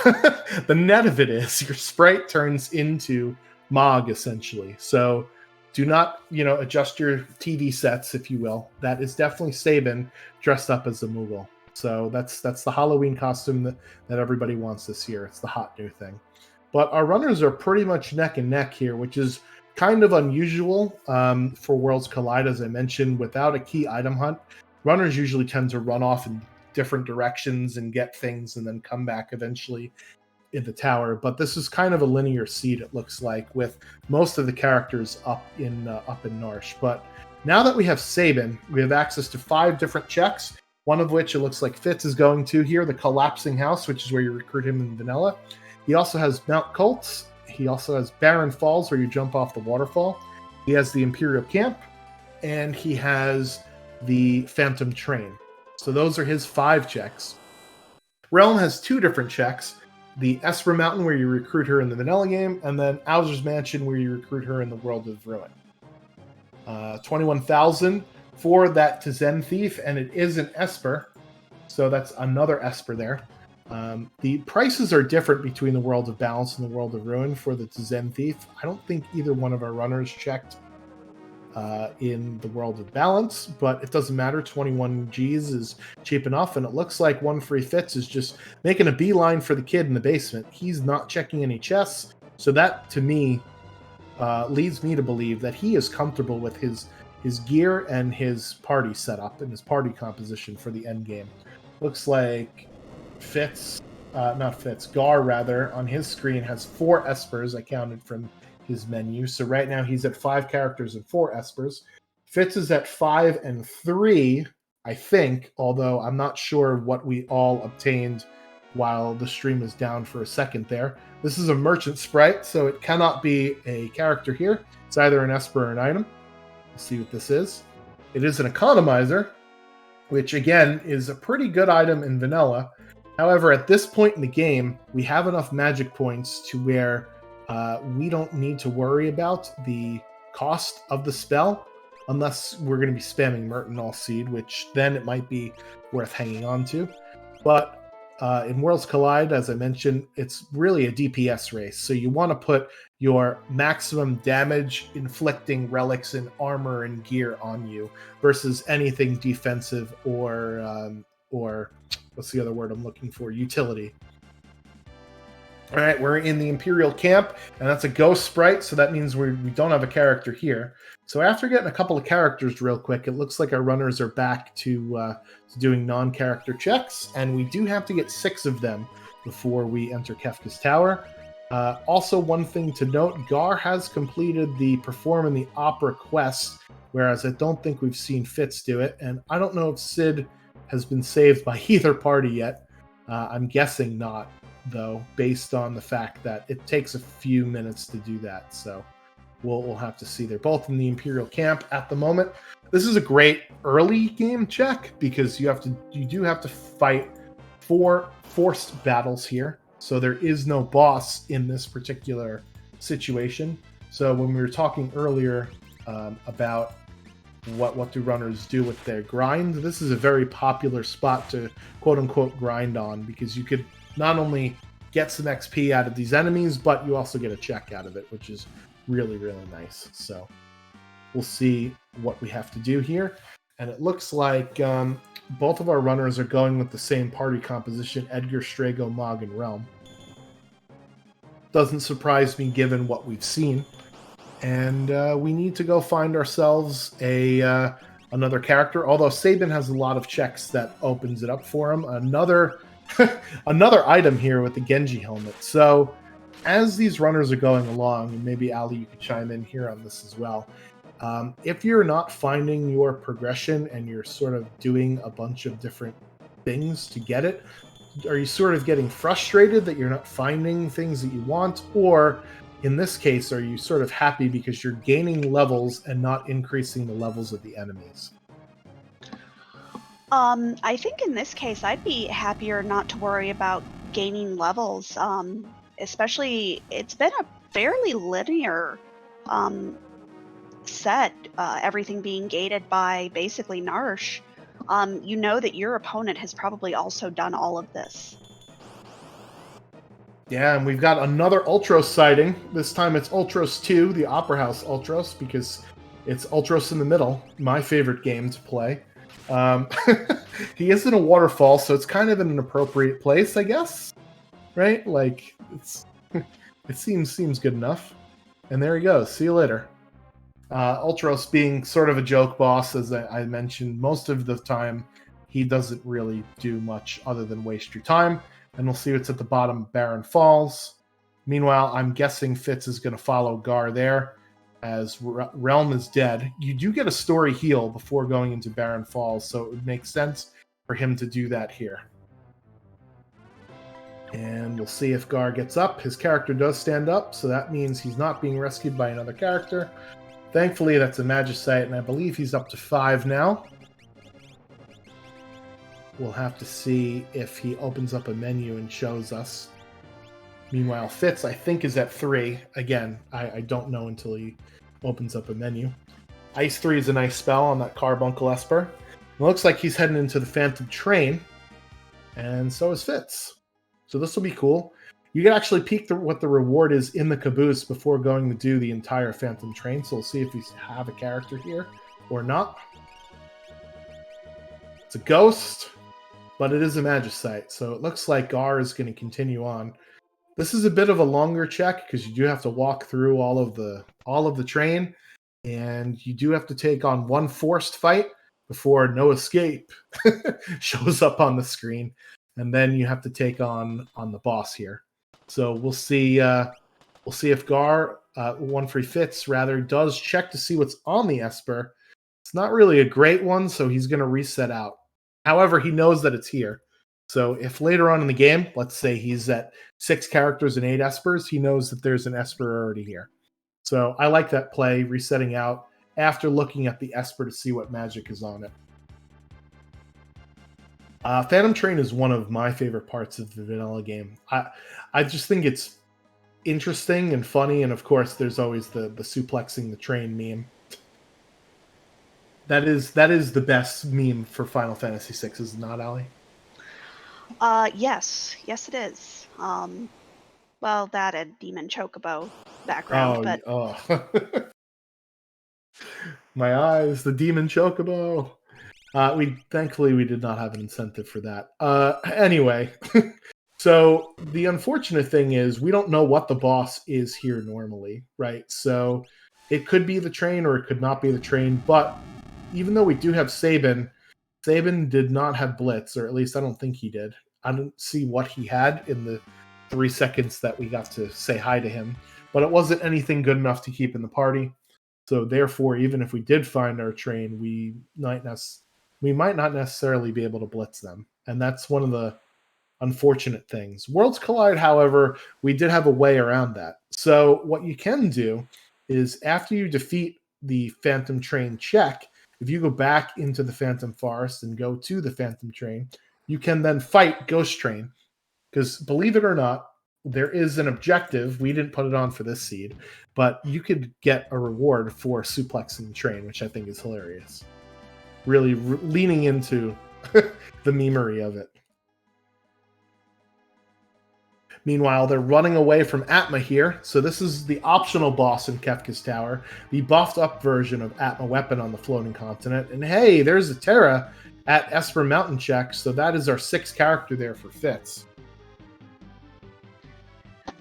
the net of it is your sprite turns into Mog, essentially. So do not, adjust your TV sets, if you will. That is definitely Sabin dressed up as a Moogle. So that's the Halloween costume that everybody wants this year. It's the hot new thing. But our runners are pretty much neck and neck here, which is kind of unusual for Worlds Collide. As I mentioned, without a key item hunt, runners usually tend to run off in different directions and get things and then come back eventually in the tower. But this is kind of a linear seed, it looks like, with most of the characters up in Narsh. But now that we have Sabin, we have access to 5 different checks, one of which it looks like Fitz is going to here, the Collapsing House, which is where you recruit him in vanilla. He also has Mount Colts. He also has Barren Falls, where you jump off the waterfall. He has the Imperial Camp, and he has the Phantom Train. So those are his 5 checks. Realm has 2 different checks. The Esper Mountain, where you recruit her in the vanilla game, and then Owser's Mansion, where you recruit her in the World of Ruin. 21,000 for that Tzen Thief, and it is an Esper, so that's another Esper there. The prices are different between the World of Balance and the World of Ruin for the Tzen Thief. I don't think either one of our runners checked in the World of Balance, but it doesn't matter. 21 Gs is cheap enough, and it looks like One Free Fits is just making a beeline for the kid in the basement. He's not checking any chests. So that, to me, leads me to believe that he is comfortable with his gear and his party setup and his party composition for the end game. Looks like Gar rather, on his screen has 4 espers I counted from his menu. So right now he's at 5 characters and 4 espers. Fitz is at 5 and 3, I think, although I'm not sure what we all obtained while the stream was down for a second there. This is a merchant sprite, so it cannot be a character here. It's either an esper or an item. Let's see what this is. It is an economizer, which again is a pretty good item in vanilla. However, at this point in the game, we have enough magic points to where we don't need to worry about the cost of the spell unless we're going to be spamming Mertonol Seed, which then it might be worth hanging on to. But in Worlds Collide, as I mentioned, it's really a DPS race. So you want to put your maximum damage inflicting relics and armor and gear on you versus anything defensive or what's the other word I'm looking for? Utility. All right, we're in the Imperial camp, and that's a ghost sprite, so that means we don't have a character here. So after getting a couple of characters real quick, it looks like our runners are back to doing non-character checks, and we do have to get 6 of them before we enter Kefka's Tower. Also, one thing to note, Gar has completed the Perform in the Opera quest, whereas I don't think we've seen Fitz do it, and I don't know if Sid has been saved by either party yet. I'm guessing not, though, based on the fact that it takes a few minutes to do that. So we'll have to see. They're both in the Imperial camp at the moment. This is a great early game check because you do have to fight 4 forced battles here. So there is no boss in this particular situation. So when we were talking earlier about what do runners do with their grind, this is a very popular spot to quote unquote grind on, because you could not only get some XP out of these enemies, but you also get a check out of it, which is really, really nice. So we'll see what we have to do here. And it looks like both of our runners are going with the same party composition, Edgar, Strago, Mog, and Realm. Doesn't surprise me given what we've seen. And we need to go find ourselves another character, although Sabin has a lot of checks that opens it up for him. Another item here with the Genji helmet. So as these runners are going along, and maybe Ali, you could chime in here on this as well. If you're not finding your progression and you're sort of doing a bunch of different things to get it, are you sort of getting frustrated that you're not finding things that you want? Or in this case, are you sort of happy because you're gaining levels and not increasing the levels of the enemies? I think in this case, I'd be happier not to worry about gaining levels. Especially, it's been a fairly linear set, everything being gated by basically Narsh. You know that your opponent has probably also done all of this. Yeah, and we've got another Ultros sighting. This time it's Ultros 2, the Opera House Ultros, because it's Ultros in the middle, my favorite game to play. He is in a waterfall, so it's kind of in an appropriate place, I guess. Right? Like, it seems good enough. And there he goes. See you later. Ultros being sort of a joke boss, as I mentioned, most of the time he doesn't really do much other than waste your time. And we'll see what's at the bottom of Barren Falls. Meanwhile, I'm guessing Fitz is going to follow Gar there, as Realm is dead. You do get a story heal before going into Barren Falls, so it would make sense for him to do that here. And we'll see if Gar gets up. His character does stand up, so that means he's not being rescued by another character. Thankfully, that's a Magicite, and I believe he's up to 5 now. We'll have to see if he opens up a menu and shows us. Meanwhile, Fitz, I think, is at 3. Again, I don't know until he opens up a menu. Ice 3 is a nice spell on that Carbuncle Esper. It looks like he's heading into the Phantom Train, and so is Fitz. So this will be cool. You can actually peek what the reward is in the caboose before going to do the entire Phantom Train, so we'll see if we have a character here or not. It's a ghost, but it is a Magicite, so it looks like Gar is going to continue on. This is a bit of a longer check because you do have to walk through all of the train, and you do have to take on one forced fight before no escape shows up on the screen, and then you have to take on the boss here. So we'll see. We'll see if Gar, one free fits rather, does check to see what's on the Esper. It's not really a great one, so he's going to reset out. However, he knows that it's here. So if later on in the game, let's say he's at 6 characters and 8 Espers, he knows that there's an Esper already here. So I like that play, resetting out after looking at the Esper to see what magic is on it. Phantom Train is one of my favorite parts of the vanilla game. I just think it's interesting and funny, and of course there's always the suplexing the train meme. That is the best meme for Final Fantasy VI, is it not, Allie? Yes, it is. Well, that and Demon Chocobo background, but My eyes, the Demon Chocobo. Thankfully we did not have an incentive for that. Anyway, so the unfortunate thing is we don't know what the boss is here normally, right? So it could be the train or it could not be the train, but even though we do have Sabin did not have Blitz, or at least I don't think he did. I don't see what he had in the 3 seconds that we got to say hi to him, but it wasn't anything good enough to keep in the party. So therefore, even if we did find our train, we might not necessarily be able to blitz them. And that's one of the unfortunate things. Worlds Collide, however, we did have a way around that. So what you can do is after you defeat the Phantom Train check, if you go back into the Phantom Forest and go to the Phantom Train, you can then fight Ghost Train. Because believe it or not, there is an objective. We didn't put it on for this seed, but you could get a reward for suplexing the train, which I think is hilarious. Really leaning into the memery of it. Meanwhile, they're running away from Atma here. So this is the optional boss in Kefka's Tower, the buffed up version of Atma Weapon on the floating continent. And hey, there's a Terra at Esper Mountain check. So that is our 6th character there for Fitz.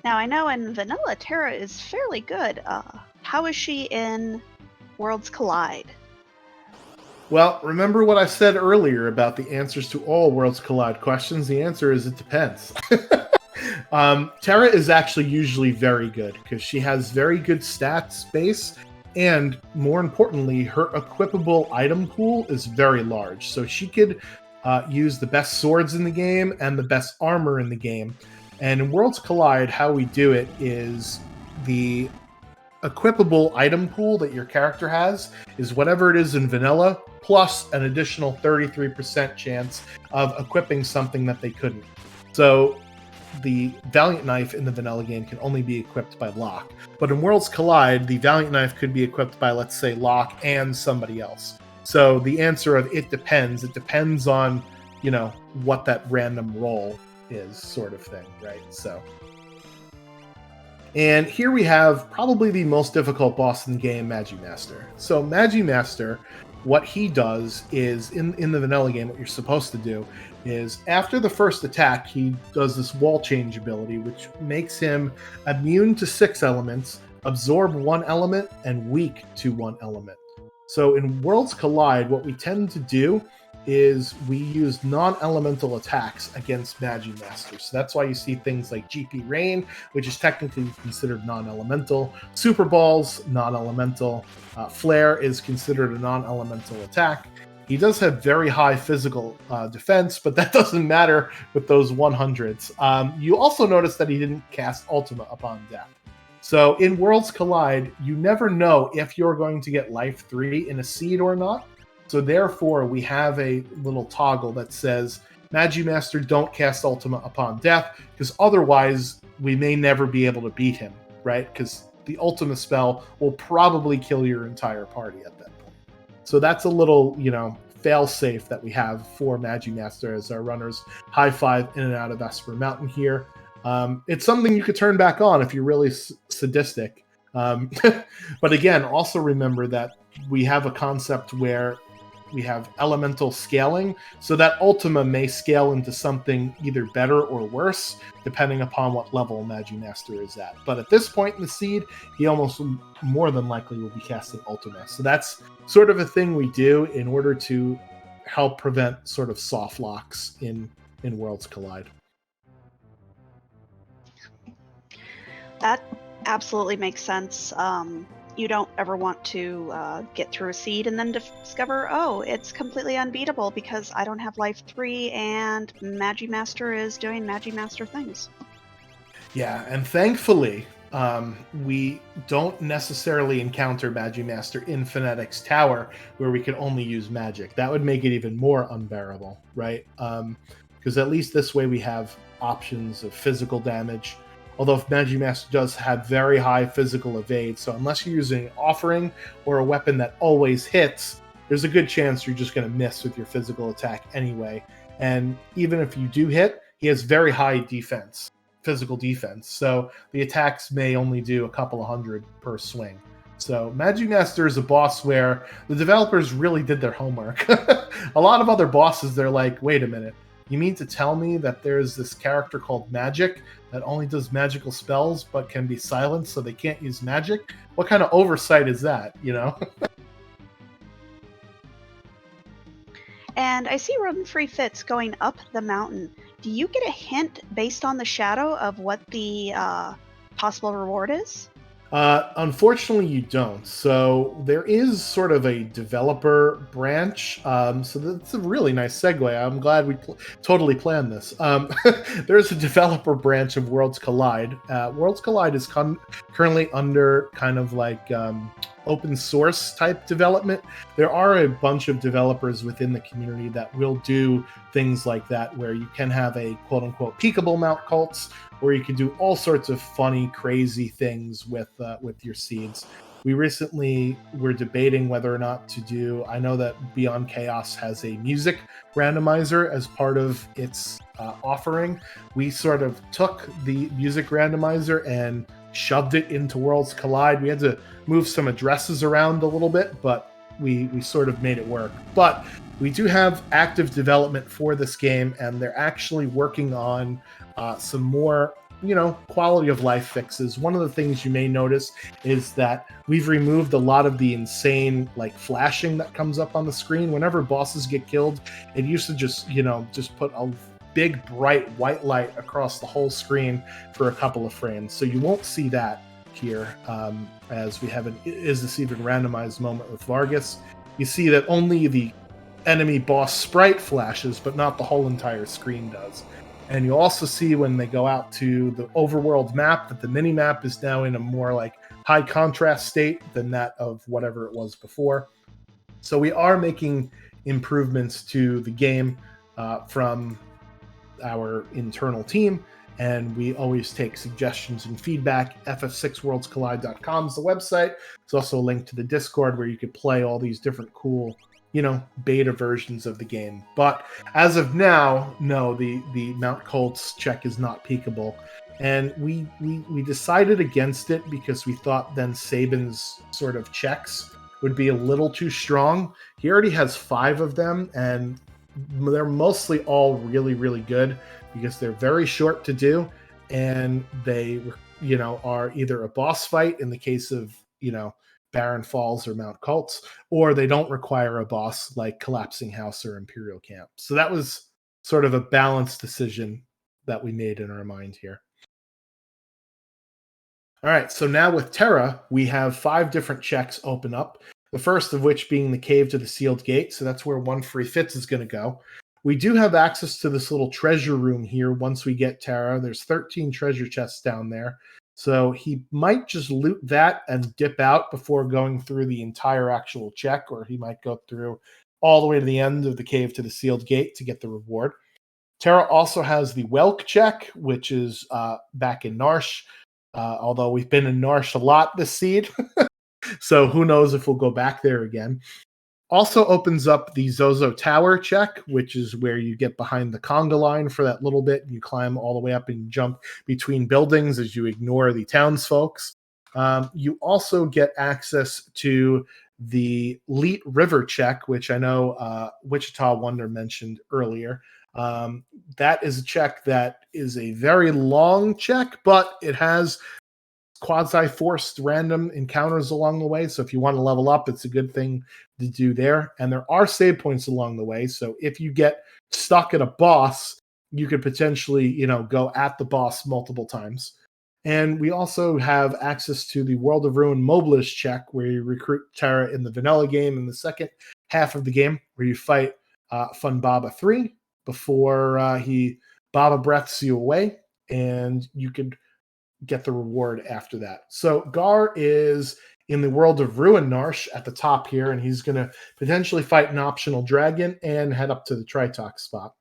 Now I know in vanilla Terra is fairly good. How is she in Worlds Collide? Well, remember what I said earlier about the answers to all Worlds Collide questions? The answer is it depends. Terra is actually usually very good because she has very good stats base, and more importantly, her equipable item pool is very large. So she could use the best swords in the game and the best armor in the game. And in Worlds Collide, how we do it is the equipable item pool that your character has is whatever it is in vanilla, plus an additional 33% chance of equipping something that they couldn't. So the Valiant Knife in the vanilla game can only be equipped by Locke. But in Worlds Collide, the Valiant Knife could be equipped by, let's say, Locke and somebody else. So the answer of it depends on, what that random roll is, sort of thing, right? So, and here we have probably the most difficult boss in the game, Magimaster. So Magimaster, what he does is, in the vanilla game, what you're supposed to do is after the first attack, he does this wall change ability, which makes him immune to 6 elements, absorb 1 element, and weak to 1 element. So in Worlds Collide, what we tend to do is we use non-elemental attacks against Magimaster. So that's why you see things like GP Rain, which is technically considered non-elemental. Super Balls, non-elemental. Flare is considered a non-elemental attack. He does have very high physical defense, but that doesn't matter with those 100s. You also notice that he didn't cast Ultima upon death. So in Worlds Collide, you never know if you're going to get Life 3 in a seed or not. So therefore, we have a little toggle that says, Magimaster, don't cast Ultima upon death, because otherwise we may never be able to beat him, right? Because the Ultima spell will probably kill your entire party at that point. So that's a little, fail-safe that we have for Magimaster as our runners high five in and out of Esper Mountain here. It's something you could turn back on if you're really sadistic. But again, also remember that we have a concept where we have elemental scaling, so that Ultima may scale into something either better or worse, depending upon what level Magimaster is at. But at this point in the seed, he almost more than likely will be casting Ultima. So that's sort of a thing we do in order to help prevent sort of soft locks in Worlds Collide. That absolutely makes sense. You don't ever want to get through a seed and then discover, oh, it's completely unbeatable because I don't have life 3 and Magimaster is doing Magimaster things. Yeah, and thankfully, we don't necessarily encounter Magimaster in Phonetic's Tower, where we can only use magic. That would make it even more unbearable, right? Because at least this way we have options of physical damage. Although Magimaster does have very high physical evade, so unless you're using an offering or a weapon that always hits, there's a good chance you're just going to miss with your physical attack anyway. And even if you do hit, he has very high defense. Physical defense, so the attacks may only do a couple of hundred per swing. So Magimaster is a boss where the developers really did their homework. A lot of other bosses, they're like, wait a minute, you mean to tell me that there's this character called Magic that only does magical spells but can be silenced so they can't use magic? What kind of oversight is that, you know? And I see Room Free Fits going up the mountain. Do you get a hint based on the shadow of what the possible reward is? Unfortunately, you don't. So there is sort of a developer branch. So that's a really nice segue. I'm glad we totally planned this. There's a developer branch of Worlds Collide. Worlds Collide is currently under kind of like open source type development. There are a bunch of developers within the community that will do things like that, where you can have a quote unquote peekable mount cults, where you can do all sorts of funny, crazy things with your seeds. We recently were debating whether or not to do. I know that Beyond Chaos has a music randomizer as part of its offering. We sort of took the music randomizer and shoved it into Worlds Collide. We had to move some addresses around a little bit, but we sort of made it work. But we do have active development for this game, and they're actually working on some more, quality of life fixes. One of the things you may notice is that we've removed a lot of the insane like flashing that comes up on the screen whenever bosses get killed. It used to just put a big bright white light across the whole screen for a couple of frames. So you won't see that here, as we have an Is This Even Randomized moment with Vargas. You see that only the enemy boss sprite flashes, but not the whole entire screen does. And you also see when they go out to the overworld map that the mini map is now in a more like high contrast state than that of whatever it was before. So we are making improvements to the game from our internal team, and we always take suggestions and feedback. ff6worldscollide.com is the website. It's also a link to the Discord where you could play all these different cool beta versions of the game. But as of now, no, the Mount Colts check is not peekable. And we decided against it because we thought then Sabin's sort of checks would be a little too strong. He already has 5 of them, and they're mostly all really, really good because they're very short to do, and they, are either a boss fight in the case of, Barren Falls or Mount Cults, or they don't require a boss like Collapsing House or Imperial Camp. So that was sort of a balanced decision that we made in our mind here. All right, so now with Terra, we have 5 different checks open up. The first of which being the Cave to the Sealed Gate, so that's where One Free Fits is going to go. We do have access to this little treasure room here once we get Terra. There's 13 treasure chests down there. So he might just loot that and dip out before going through the entire actual check, or he might go through all the way to the end of the Cave to the Sealed Gate to get the reward. Terra also has the Welk check, which is back in Narsh, although we've been in Narsh a lot this seed. So who knows if we'll go back there again. Also opens up the Zozo Tower check, which is where you get behind the conga line for that little bit. You climb all the way up and jump between buildings as you ignore the townsfolks. You also get access to the Leet River check, which I know Wichita Wonder mentioned earlier. That is a check that is a very long check, but it has quasi-forced random encounters along the way. So if you want to level up, it's a good thing to do there. And there are save points along the way. So if you get stuck at a boss, you could potentially, go at the boss multiple times. And we also have access to the World of Ruin Mobilist check, where you recruit Terra in the vanilla game in the second half of the game, where you fight Fun Baba 3 before he Baba breaths you away. And you could get the reward after that. So Gar is in the World of Ruin Narsh at the top here, and he's going to potentially fight an optional dragon and head up to the Tritok spot.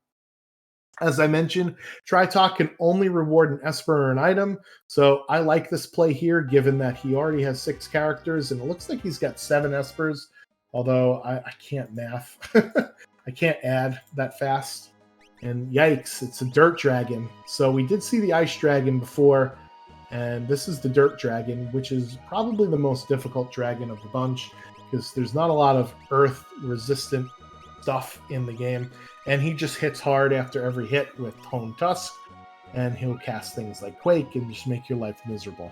As I mentioned, Tritok can only reward an Esper or an item, so I like this play here, given that he already has 6 characters, and it looks like he's got 7 Espers, although I can't math. I can't add that fast. And yikes, it's a dirt dragon. So we did see the ice dragon before, and this is the dirt dragon, which is probably the most difficult dragon of the bunch, because there's not a lot of earth-resistant stuff in the game. And he just hits hard after every hit with Hone Tusk, and he'll cast things like Quake and just make your life miserable.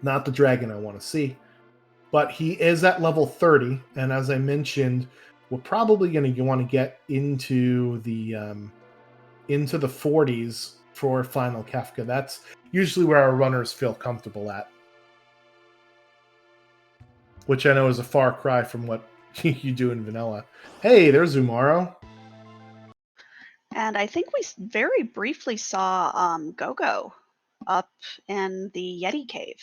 Not the dragon I want to see. But he is at level 30, and as I mentioned, we're probably going to want to get into the 40s for Final Kefka. That's usually where our runners feel comfortable at, which I know is a far cry from what you do in vanilla. Hey, there's Umaro. And I think we very briefly saw Gogo up in the Yeti cave.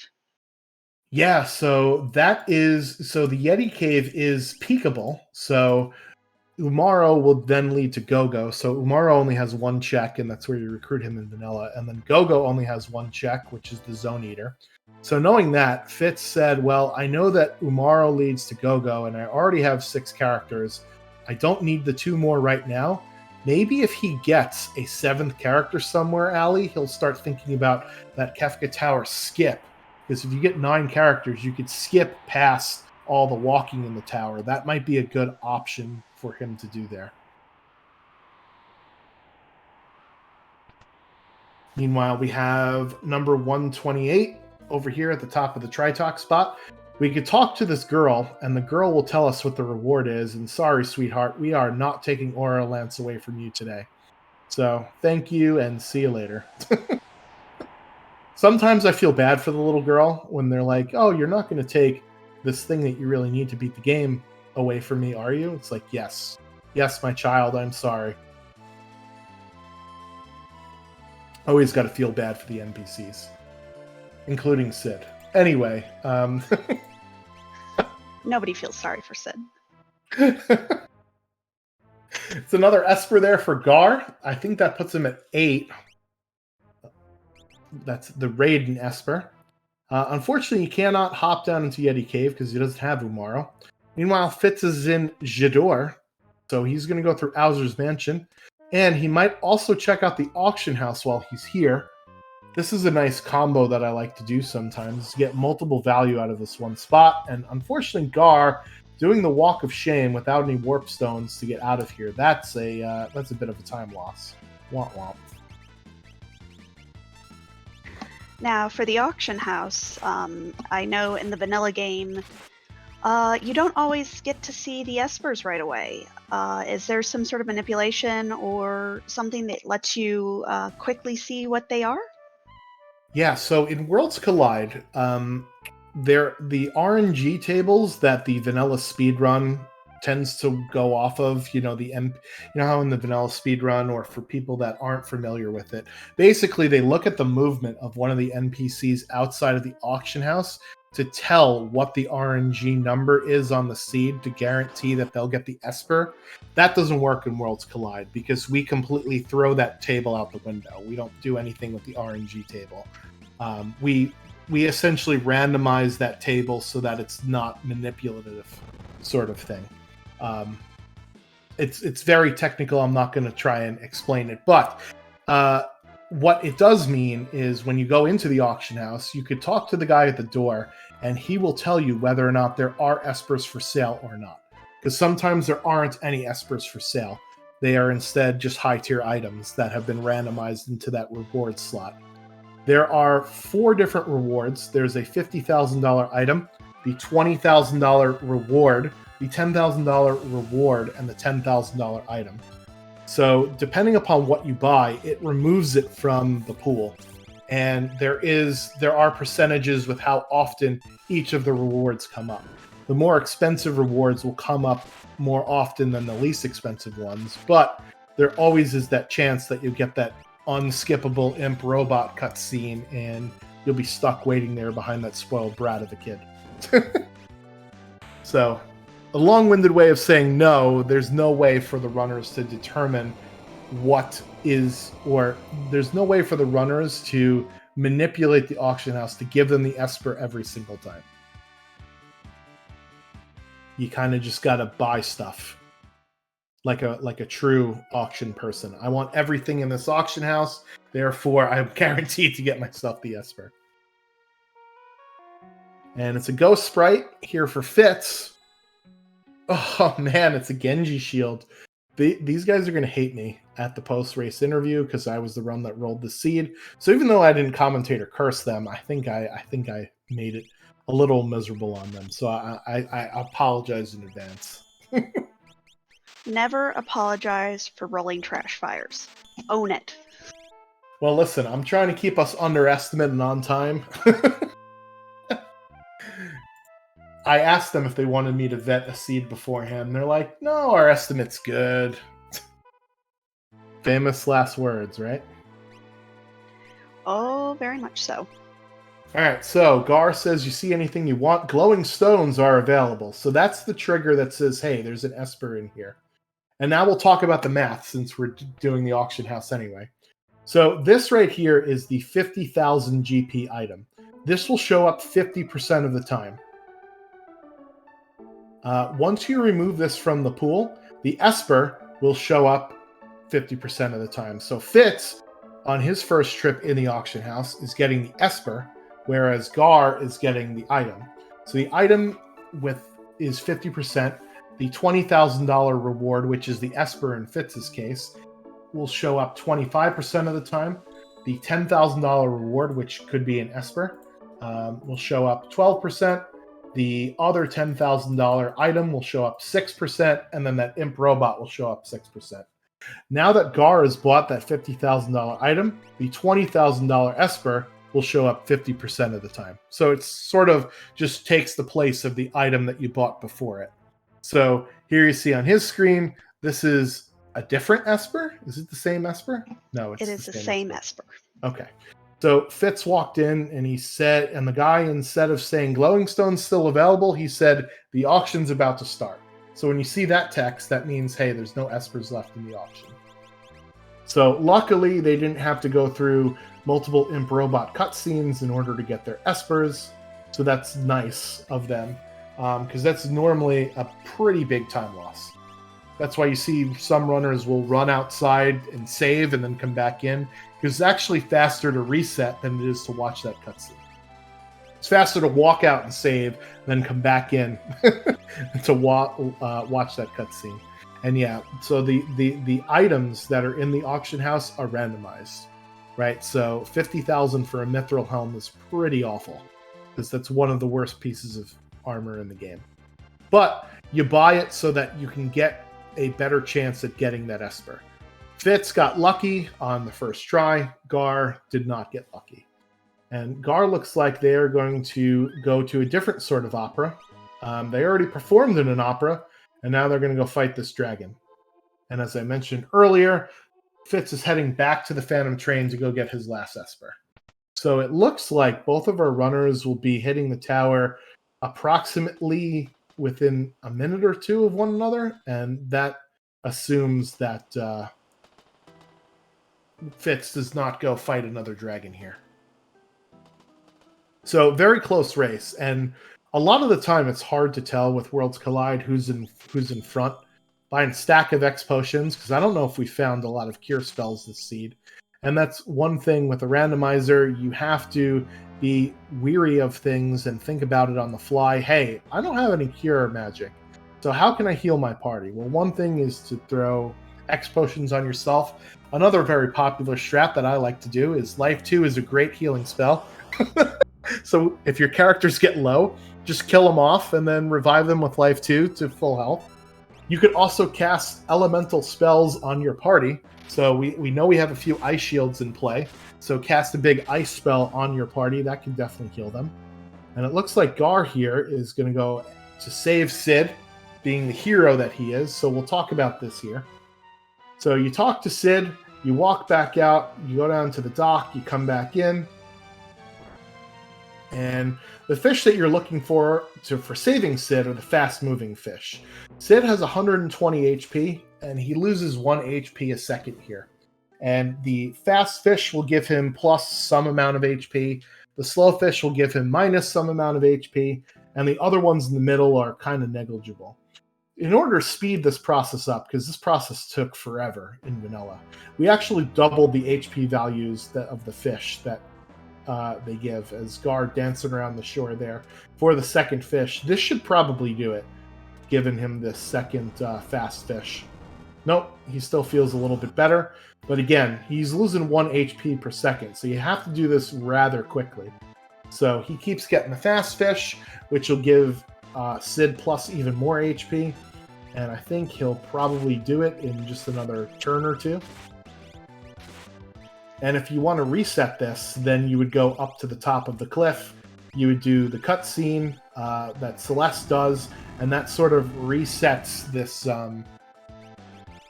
Yeah, so the Yeti cave is peekable. So Umaro will then lead to Gogo. So Umaro only has 1 check, and that's where you recruit him in vanilla. And then Gogo only has 1 check, which is the Zone Eater. So knowing that, Fitz said, well, I know that Umaro leads to Gogo, and I already have 6 characters. I don't need the 2 more right now. Maybe if he gets a 7th character somewhere, Allie, he'll start thinking about that Kefka Tower skip. Because if you get 9 characters, you could skip past all the walking in the tower. That might be a good option for him to do there. Meanwhile, we have number 128 over here at the top of the Tritok spot. We could talk to this girl, and the girl will tell us what the reward is. And sorry, sweetheart, we are not taking Aura Lance away from you today. So thank you, and see you later. Sometimes I feel bad for the little girl when they're like, oh, you're not going to take this thing that you really need to beat the game away from me, are you? It's like, yes. Yes, my child, I'm sorry. Always got to feel bad for the NPCs, including Sid. Anyway, Nobody feels sorry for Sid. It's another Esper there for Gar. I think that puts him at 8. That's the Raiden Esper. Unfortunately, he cannot hop down into Yeti Cave because he doesn't have Umaro. Meanwhile, Fitz is in Jador, so he's going to go through Owser's Mansion. And he might also check out the auction house while he's here. This is a nice combo that I like to do sometimes, get multiple value out of this one spot. And unfortunately, Gar doing the Walk of Shame without any warp stones to get out of here, that's a bit of a time loss. Womp womp. Now, for the auction house, I know in the vanilla game, you don't always get to see the Espers right away. Is there some sort of manipulation or something that lets you quickly see what they are? Yeah, so in Worlds Collide, the RNG tables that the vanilla speedrun tends to go off of, how in the vanilla speedrun, or for people that aren't familiar with it, basically they look at the movement of one of the NPCs outside of the auction house to tell what the RNG number is on the seed to guarantee that they'll get the Esper. That doesn't work in Worlds Collide because we completely throw that table out the window. We don't do anything with the RNG table. We essentially randomize that table so that it's not manipulative, sort of thing. It's very technical. I'm not going to try and explain it, but what it does mean is when you go into the auction house, you could talk to the guy at the door, and he will tell you whether or not there are espers for sale or not. Because sometimes there aren't any espers for sale. They are instead just high-tier items that have been randomized into that reward slot. There are 4 different rewards. There's a $50,000 item, the $20,000 reward, the $10,000 reward, and the $10,000 item. So depending upon what you buy, it removes it from the pool. And there are percentages with how often each of the rewards come up. The more expensive rewards will come up more often than the least expensive ones, but there always is that chance that you'll get that unskippable imp robot cutscene and you'll be stuck waiting there behind that spoiled brat of a kid. So, a long-winded way of saying no, there's no way for the runners to determine what is, or there's no way for the runners to manipulate the auction house to give them the esper every single time. You kind of just gotta buy stuff like a true auction person. I want everything in this auction house, therefore I'm guaranteed to get myself the esper. And it's a ghost sprite here for Fitz. Oh man, it's a Genji shield. These guys are going to hate me at the post-race interview because I was the one that rolled the seed. So even though I didn't commentate or curse them, I think I made it a little miserable on them. So I apologize in advance. Never apologize for rolling trash fires. Own it. Well, listen, I'm trying to keep us under estimate and on time. I asked them if they wanted me to vet a seed beforehand, and they're like, no, our estimate's good. Famous last words, right? Oh, very much so. Alright, so Gar says, you see anything you want? Glowing stones are available. So that's the trigger that says, hey, there's an esper in here. And now we'll talk about the math since we're doing the auction house anyway. So this right here is the 50,000 GP item. This will show up 50% of the time. Once you remove this from the pool, the esper will show up 50% of the time. So Fitz, on his first trip in the auction house, is getting the esper, whereas Gar is getting the item. So the item is 50%. The $20,000 reward, which is the esper in Fitz's case, will show up 25% of the time. The $10,000 reward, which could be an esper, will show up 12%. The other $10,000 item will show up 6%, and then that imp robot will show up 6%. Now that Gar has bought that $50,000 item, the $20,000 esper will show up 50% of the time. So it sort of just takes the place of the item that you bought before it. So here you see on his screen, this is a different esper. Is it the same esper? No, it is the same esper. Okay. So Fitz walked in and he said, and the guy, instead of saying glowing stones still available, he said the auction's about to start. So when you see that text, that means, hey, there's no espers left in the auction. So luckily, they didn't have to go through multiple imp robot cutscenes in order to get their espers. So that's nice of them, because that's normally a pretty big time loss. That's why you see some runners will run outside and save and then come back in, because it's actually faster to reset than it is to watch that cutscene. It's faster to walk out and save than come back in to watch that cutscene. And yeah, so the items that are in the auction house are randomized, right? So 50,000 for a mithril helm is pretty awful, because that's one of the worst pieces of armor in the game. But you buy it so that you can get a better chance at getting that esper. Fitz got lucky on the first try. Gar did not get lucky. And Gar looks like they're going to go to a different sort of opera. They already performed in an opera, and now they're going to go fight this dragon. And as I mentioned earlier, Fitz is heading back to the Phantom Train to go get his last esper. So it looks like both of our runners will be hitting the tower approximately within a minute or two of one another, and that assumes that Fitz does not go fight another dragon here. So very close race, and a lot of the time it's hard to tell with Worlds Collide who's in front. Buying Stack of X potions, because I don't know if we found a lot of cure spells this seed, And that's one thing with a randomizer. You have to be weary of things and think about it on the fly. Hey, I don't have any cure magic, so how can I heal my party? Well, one thing is to throw X potions on yourself. Another very popular strat that I like to do is Life 2 is a great healing spell. So if your characters get low, just kill them off and then revive them with Life 2 to full health. You could also cast elemental spells on your party. So we know we have a few ice shields in play. So cast a big ice spell on your party. That can definitely heal them. And it looks like Gar here is going to go to save Sid, being the hero that he is. So we'll talk about this here. So you talk to Sid, you walk back out, you go down to the dock, you come back in. And the fish that you're looking for saving Sid are the fast-moving fish. Sid has 120 HP, and he loses 1 HP a second here. And the fast fish will give him plus some amount of HP. The slow fish will give him minus some amount of HP. And the other ones in the middle are kind of negligible. In order to speed this process up, because this process took forever in vanilla, we actually doubled the HP values of the fish that they give as Gar dancing around the shore there for the second fish. This should probably do it, giving him this second fast fish. Nope, he still feels a little bit better. But again, he's losing 1 HP per second, so you have to do this rather quickly. So he keeps getting the fast fish, which will give Sid plus even more HP. And I think he'll probably do it in just another turn or two. And if you want to reset this, then you would go up to the top of the cliff. You would do the cutscene that Celeste does, and that sort of resets this.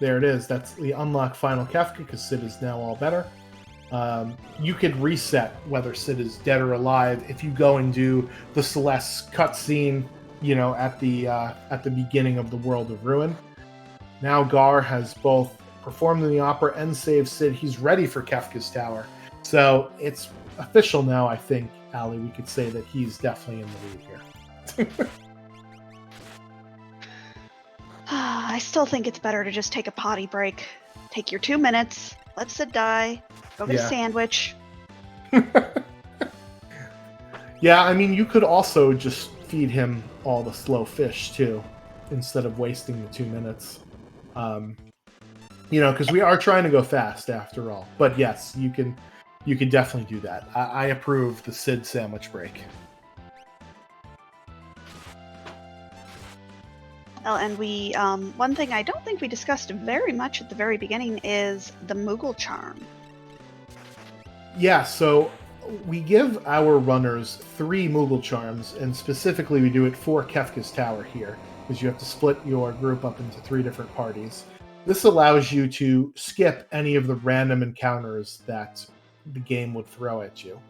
There it is. That's the unlock final Kefka, because Sid is now all better. You could reset whether Sid is dead or alive if you go and do the Celeste cutscene, at the beginning of the World of Ruin. Now Gar has both performed in the opera and saved Sid. He's ready for Kefka's Tower. So it's official now, I think, Ali. We could say that he's definitely in the lead here. I still think it's better to just take a potty break. Take your 2 minutes, let Sid die, go get a sandwich. Yeah, I mean, you could also just feed him all the slow fish, too, instead of wasting the 2 minutes. Because we are trying to go fast after all. But yes, you can definitely do that. I approve the Sid sandwich break. Well, and we one thing I don't think we discussed very much at the very beginning is the Moogle charm. Yeah, so we give our runners 3 Moogle charms, and specifically we do it for Kefka's Tower here, because you have to split your group up into 3 different parties. This allows you to skip any of the random encounters that the game would throw at you.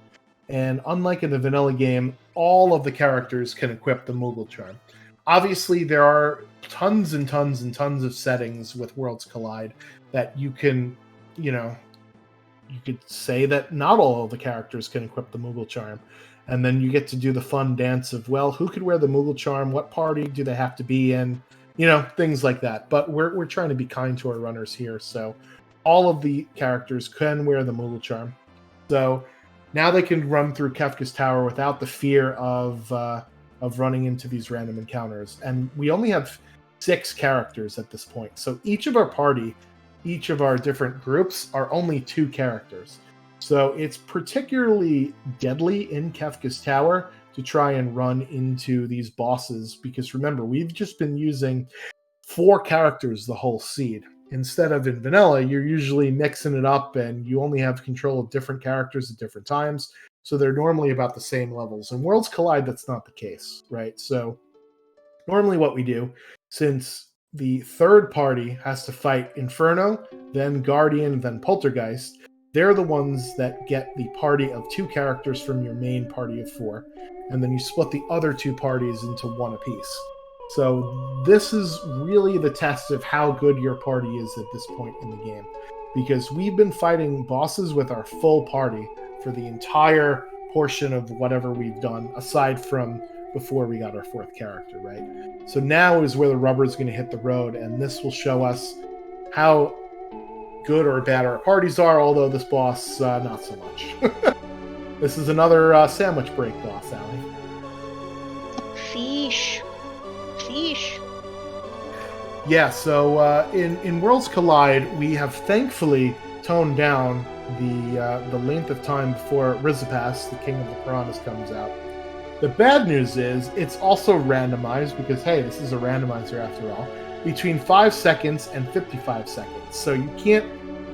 And unlike in the vanilla game, all of the characters can equip the Moogle charm. Obviously, there are tons and tons and tons of settings with Worlds Collide that you can, you could say that not all of the characters can equip the Moogle charm. And then you get to do the fun dance of, well, who could wear the Moogle charm? What party do they have to be in? Things like that. But we're trying to be kind to our runners here. So all of the characters can wear the Moogle charm. So now they can run through Kefka's Tower without the fear of running into these random encounters. And we only have 6 characters at this point. So each of our different groups are only 2 characters. So it's particularly deadly in Kefka's Tower to try and run into these bosses, because remember, we've just been using 4 characters the whole seed. Instead of in vanilla, you're usually mixing it up and you only have control of different characters at different times. So they're normally about the same levels. In Worlds Collide, that's not the case, right? So normally what we do, since the third party has to fight Inferno, then Guardian, then Poltergeist, they're the ones that get the party of 2 characters from your main party of 4. And then you split the other 2 parties into 1 apiece. So this is really the test of how good your party is at this point in the game. Because we've been fighting bosses with our full party for the entire portion of whatever we've done, aside from before we got our 4th character, right? So now is where the rubber is going to hit the road, and this will show us how good or bad our parties are, although this boss, not so much. This is another sandwich break boss, Allie. Fish. Yeah, so in Worlds Collide, we have thankfully toned down the length of time before Rizapas, the King of the Piranhas, comes out. The bad news is it's also randomized because, hey, this is a randomizer after all, between 5 seconds and 55 seconds. So you can't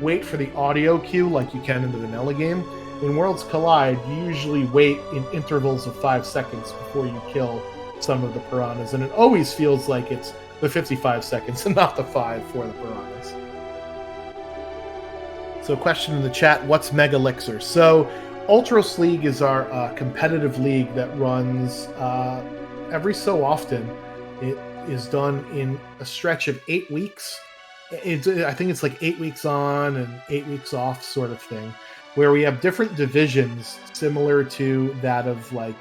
wait for the audio cue like you can in the vanilla game. In Worlds Collide, you usually wait in intervals of 5 seconds before you kill some of the piranhas, and it always feels like it's the 55 seconds and not the 5 for the piranhas. So, question in the chat, what's Mega Elixir? So, Ultros League is our competitive league that runs every so often. It is done in a stretch of 8 weeks. I think it's like 8 weeks on and 8 weeks off sort of thing, where we have different divisions similar to that of like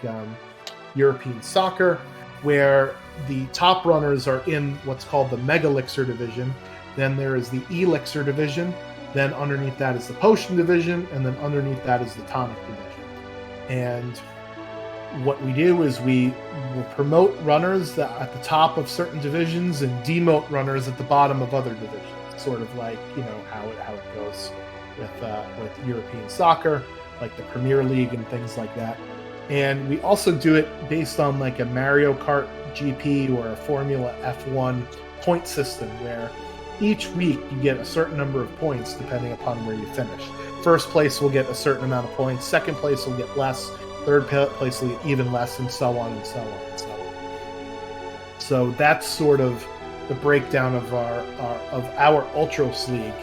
European soccer, where the top runners are in what's called the Mega Elixir division. Then there is the Elixir division. Then underneath that is the Potion division. And then underneath that is the Tonic division. And what we do is we will promote runners at the top of certain divisions and demote runners at the bottom of other divisions. Sort of like, you know, how it goes with European soccer, like the Premier League and things like that. And we also do it based on like a Mario Kart GP or a Formula F1 point system, where each week you get a certain number of points depending upon where you finish. First place will get a certain amount of points, second place will get less, third place will get even less, and so on and so on and so on. So that's sort of the breakdown of our Ultros League,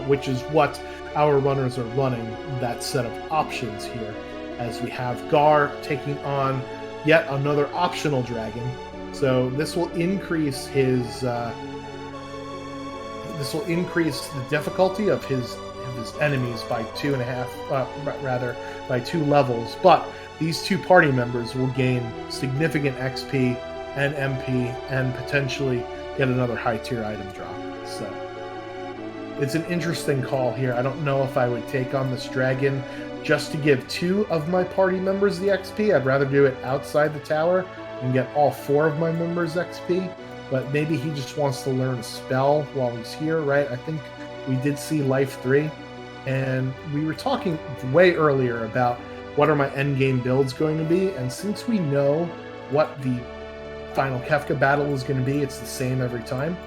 which is what our runners are running, that set of options here, as we have Gar taking on yet another optional dragon. So this will increase his the difficulty of his enemies by 2.5, by 2 levels. But these 2 party members will gain significant XP and MP and potentially get another high tier item drop. So it's an interesting call here. I don't know if I would take on this dragon just to give 2 of my party members the XP. I'd rather do it outside the tower and get all 4 of my members XP. But maybe he just wants to learn a spell while he's here, right? I think we did see Life 3. And we were talking way earlier about what are my endgame builds going to be. And since we know what the final Kefka battle is going to be, it's the same every time.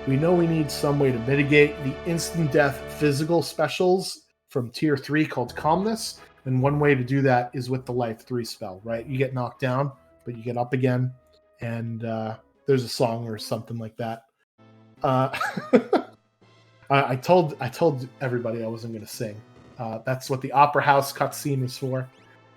We know we need some way to mitigate the instant death physical specials from tier 3 called Calmness. And one way to do that is with the Life 3 spell, right? You get knocked down, but you get up again. And there's a song or something like that. I told everybody I wasn't going to sing. That's what the Opera House cutscene is for.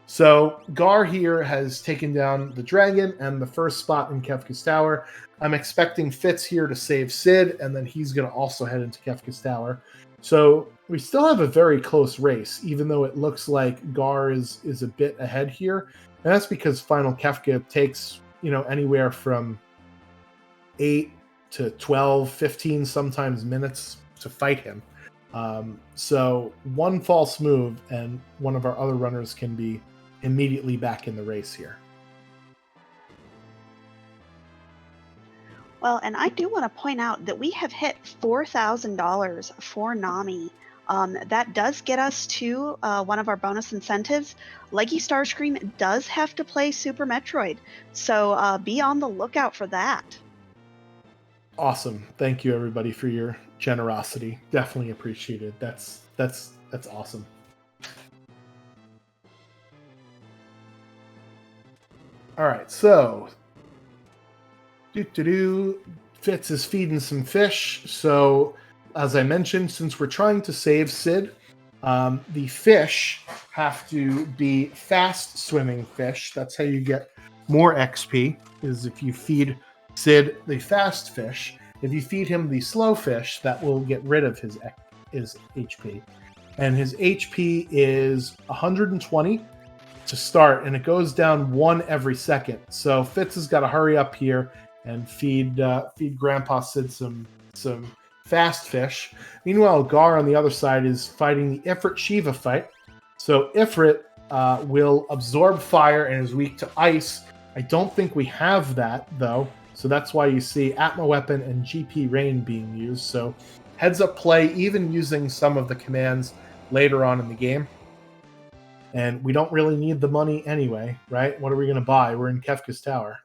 So Gar here has taken down the dragon and the first spot in Kefka's Tower. I'm expecting Fitz here to save Sid, and then he's going to also head into Kefka's Tower. So we still have a very close race, even though it looks like Gar is a bit ahead here. And that's because Final Kefka takes, anywhere from 8 to 12, 15 sometimes minutes to fight him. So one false move and one of our other runners can be immediately back in the race here. Well, and I do want to point out that we have hit $4,000 for Nami. That does get us to one of our bonus incentives. Leggy Starscream does have to play Super Metroid, so be on the lookout for that. Awesome. Thank you, everybody, for your generosity. Definitely appreciated. That's awesome. All right, so Fitz is feeding some fish. So, as I mentioned, since we're trying to save Sid, the fish have to be fast swimming fish. That's how you get more XP, is if you feed Sid the fast fish. If you feed him the slow fish, that will get rid of his HP. And his HP is 120 to start, and it goes down 1 every second. So Fitz has got to hurry up here and feed Grandpa Sid some fast fish. Meanwhile, Gar on the other side is fighting the Ifrit Shiva fight. So Ifrit will absorb fire and is weak to ice. I don't think we have that, though. So that's why you see Atma Weapon and GP Rain being used. So heads up play, even using some of the commands later on in the game. And we don't really need the money anyway, right? What are we going to buy? We're in Kefka's Tower.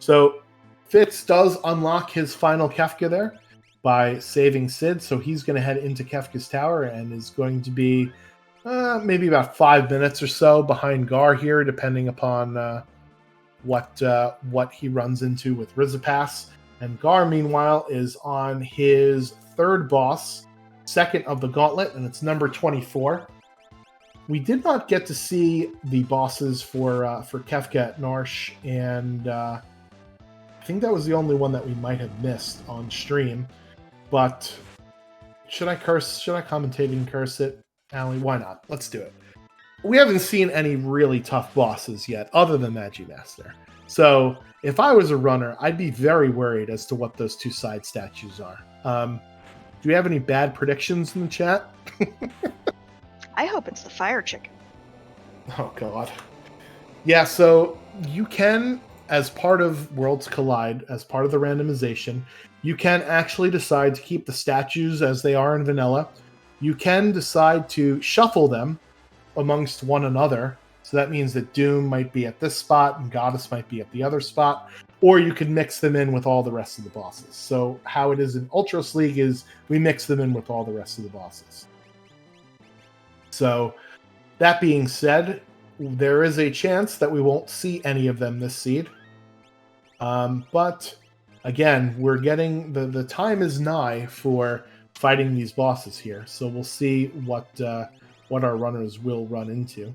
So Fitz does unlock his final Kefka there by saving Sid. So he's going to head into Kefka's Tower and is going to be maybe about 5 minutes or so behind Gar here, depending upon what he runs into with Rizapass. And Gar, meanwhile, is on his third boss, second of the gauntlet, and it's number 24. We did not get to see the bosses for Kefka at Narsh, and I think that was the only one that we might have missed on stream. But should I commentate and curse it, Allie? Why not? Let's do it. We haven't seen any really tough bosses yet, other than Magimaster. So if I was a runner, I'd be very worried as to what those two side statues are. Do we have any bad predictions in the chat? I hope it's the fire chicken. Oh, God. Yeah, so you can, as part of Worlds Collide, as part of the randomization, you can actually decide to keep the statues as they are in vanilla. You can decide to shuffle them amongst one another. So that means that Doom might be at this spot and Goddess might be at the other spot. Or you can mix them in with all the rest of the bosses. So how it is in Ultros League is we mix them in with all the rest of the bosses. So that being said, there is a chance that we won't see any of them this seed. But again, we're getting the time is nigh for fighting these bosses here. So we'll see what our runners will run into.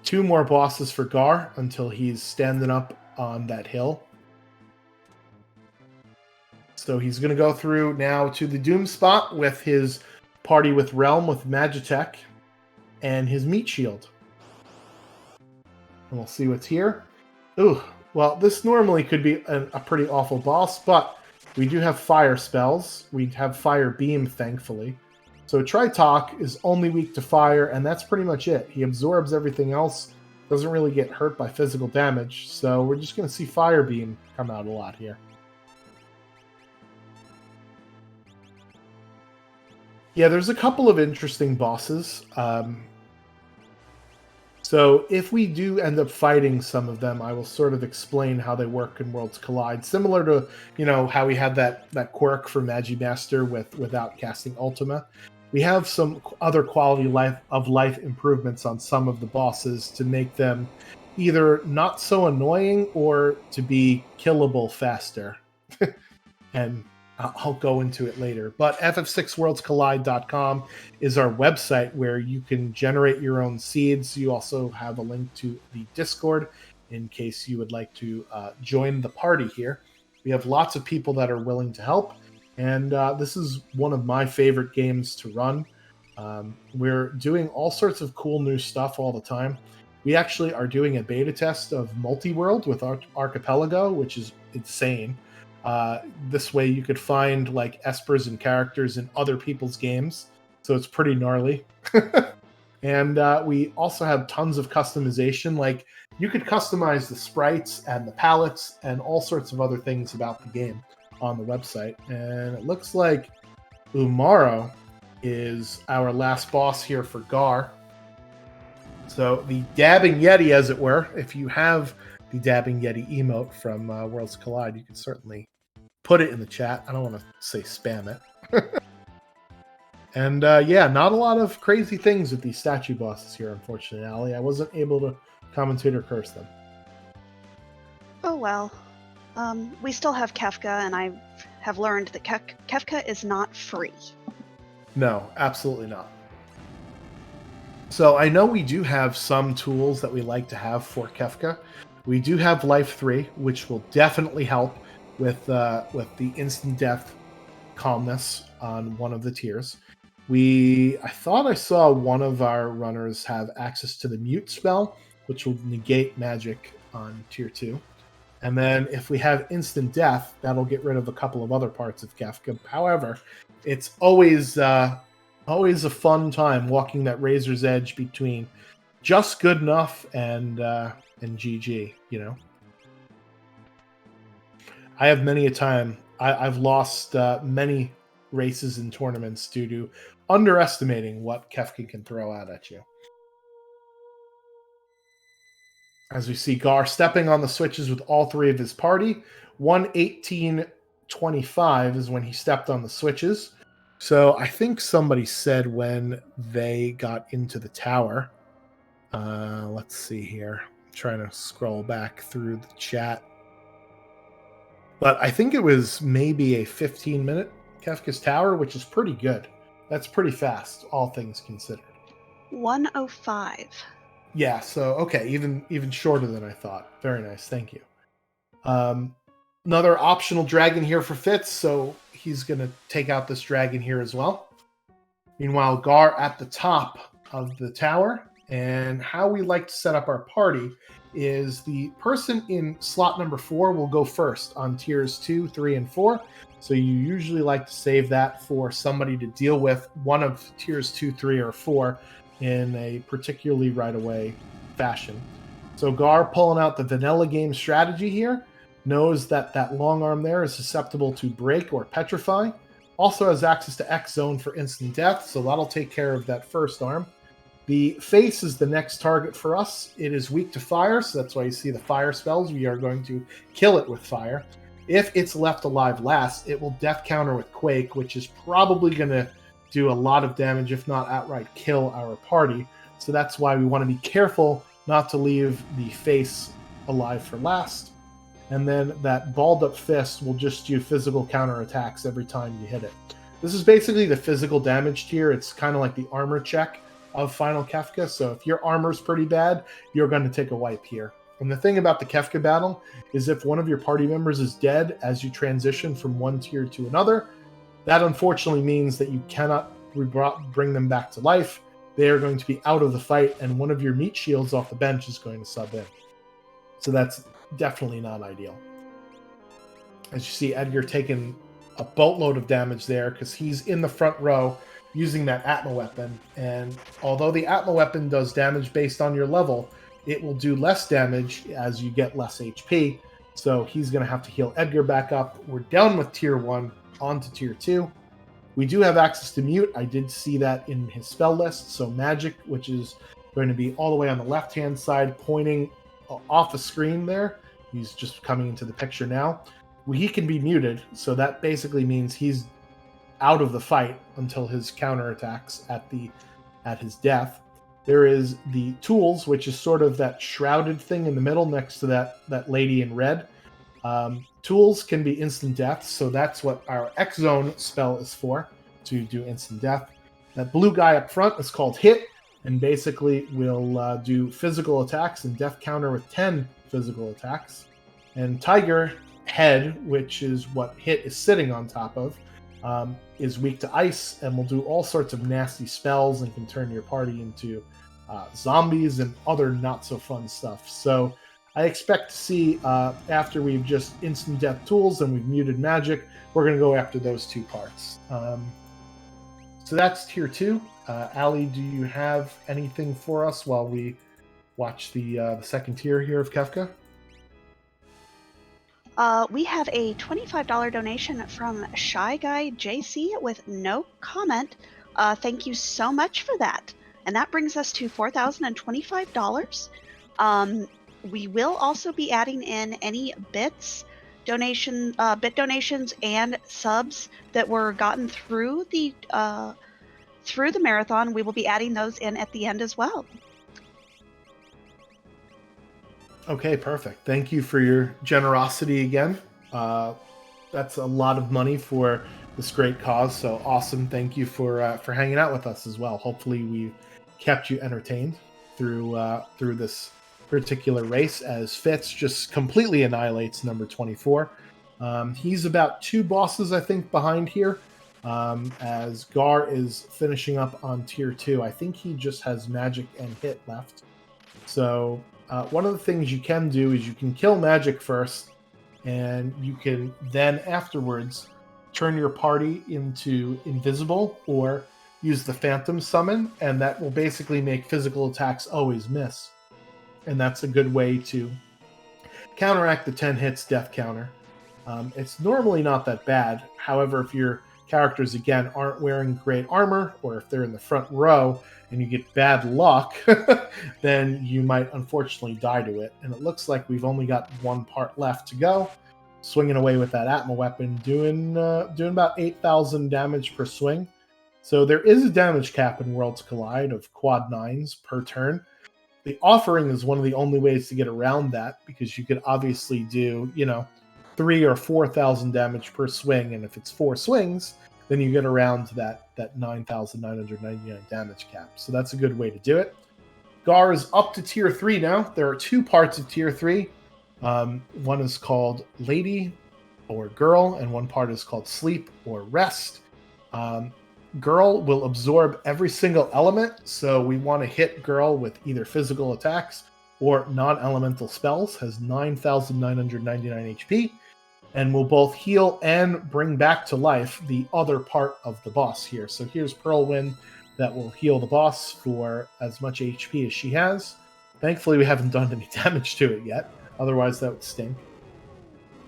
2 more bosses for Gar until he's standing up on that hill. So he's going to go through now to the Doom spot with his party with Realm with Magitech and his meat shield. And we'll see what's here. Ooh, well, this normally could be a pretty awful boss, but we do have fire spells. We have fire beam, thankfully. So Tritok is only weak to fire, and that's pretty much it. He absorbs everything else, doesn't really get hurt by physical damage, so we're just going to see fire beam come out a lot here. Yeah, there's a couple of interesting bosses. So if we do end up fighting some of them, I will sort of explain how they work in Worlds Collide. Similar to, how we had that quirk for Magimaster without casting Ultima. We have some other quality of life improvements on some of the bosses to make them either not so annoying or to be killable faster. And I'll go into it later. But ff6worldscollide.com is our website where you can generate your own seeds. You also have a link to the Discord in case you would like to join the party here. We have lots of people that are willing to help. And this is one of my favorite games to run. We're doing all sorts of cool new stuff all the time. We actually are doing a beta test of Multi-World with Archipelago, which is insane. This way you could find like espers and characters in other people's games. So it's pretty gnarly. And we also have tons of customization. Like you could customize the sprites and the palettes and all sorts of other things about the game on the website. And it looks like Umaro is our last boss here for Gar. So the Dabbing Yeti, as it were, if you have the Dabbing Yeti emote from Worlds Collide, you can certainly put it in the chat. I don't want to say spam it. And yeah, not a lot of crazy things with these statue bosses here, unfortunately, Ali. I wasn't able to commentate or curse them. Oh well. We still have Kefka, and I have learned that Kefka is not free. No, absolutely not. So I know we do have some tools that we like to have for Kefka. We do have Life 3, which will definitely help with the instant death calmness on one of the tiers. I thought I saw one of our runners have access to the mute spell, which will negate magic on tier 2. And then if we have instant death, that'll get rid of a couple of other parts of Kefka. However, it's always always a fun time walking that razor's edge between just good enough and GG. You know, I have many a time I've lost many races and tournaments due to underestimating what Kefka can throw out at you. As we see Gar stepping on the switches with all three of his party. 1:18:25 is when he stepped on the switches. So I think somebody said when they got into the tower. Let's see here. I'm trying to scroll back through the chat. But I think it was maybe a 15-minute Kefka's Tower, which is pretty good. That's pretty fast, all things considered. 1:05. Yeah, so okay, even shorter than I thought. Very nice, thank you. Another optional dragon here for Fitz, so he's going to take out this dragon here as well. Meanwhile, Gar at the top of the tower, and how we like to set up our party is the person in slot number 4 will go first on tiers 2, 3, and 4. So you usually like to save that for somebody to deal with one of tiers 2, 3, or 4 in a particularly right-away fashion. So Gar pulling out the vanilla game strategy here, knows that that long arm there is susceptible to break or petrify. Also has access to X zone for instant death, so that'll take care of that first arm. The face is the next target for us. It is weak to fire, so that's why you see the fire spells. We are going to kill it with fire. If it's left alive last, it will death counter with Quake, which is probably going to do a lot of damage, if not outright kill our party. So that's why we want to be careful not to leave the face alive for last. And then that balled up fist will just do physical counterattacks every time you hit it. This is basically the physical damage tier. It's kind of like the armor check of Final Kefka. So if your armor's pretty bad, you're going to take a wipe here. And the thing about the Kefka battle is if one of your party members is dead as you transition from one tier to another, that unfortunately means that you cannot bring them back to life. They are going to be out of the fight, and one of your meat shields off the bench is going to sub in. So that's definitely not ideal. As you see, Edgar taking a boatload of damage there because he's in the front row using that Atma weapon. And although the Atma weapon does damage based on your level, it will do less damage as you get less HP. So he's going to have to heal Edgar back up. We're down with tier 1 on to tier 2. We do have access to mute. I did see that in his spell list. So magic, which is going to be all the way on the left-hand side, pointing off the screen there. He's just coming into the picture now. He can be muted, so that basically means he's out of the fight until his counterattacks at his death. There is the tools, which is sort of that shrouded thing in the middle next to that lady in red. Tools can be instant death, so that's what our X Zone spell is for, to do instant death. That blue guy up front is called Hit, and basically will do physical attacks and death counter with 10 physical attacks. And Tiger Head, which is what Hit is sitting on top of, is weak to ice and will do all sorts of nasty spells and can turn your party into zombies and other not so fun stuff. So I expect to see after we've just instant death tools and we've muted magic, we're going to go after those two parts. So that's tier 2. Ali, do you have anything for us while we watch the second tier here of Kefka? We have a $25 donation from Shy Guy JC with no comment. Thank you so much for that. And that brings us to $4,025. We will also be adding in any bit donations and subs that were gotten through the marathon. We will be adding those in at the end as well. Okay, perfect. Thank you for your generosity again. That's a lot of money for this great cause. So awesome. Thank you for hanging out with us as well. Hopefully we kept you entertained through this particular race as Fitz just completely annihilates number 24. He's about 2 bosses, I think, behind here. As Gar is finishing up on tier 2. I think he just has magic and hit left. So one of the things you can do is you can kill magic first, and you can then afterwards turn your party into invisible or use the phantom summon, and that will basically make physical attacks always miss. And that's a good way to counteract the 10 hits death counter. It's normally not that bad. However, if your characters, again, aren't wearing great armor, or if they're in the front row and you get bad luck, then you might unfortunately die to it. And it looks like we've only got one part left to go. Swinging away with that Atma weapon, doing about 8,000 damage per swing. So there is a damage cap in Worlds Collide of quad 9s per turn. The offering is one of the only ways to get around that, because you could obviously do, 3,000 or 4,000 damage per swing, and if it's 4 swings, then you get around that 9,999 damage cap. So that's a good way to do it. Gar is up to tier 3 now. There are 2 parts of tier 3. One is called Lady or Girl, and one part is called Sleep or Rest. Girl will absorb every single element, so we want to hit Girl with either physical attacks or non-elemental spells. Has 9,999 HP, and will both heal and bring back to life the other part of the boss here. So here's Whirlwind that will heal the boss for as much HP as she has. Thankfully, we haven't done any damage to it yet. Otherwise, that would stink.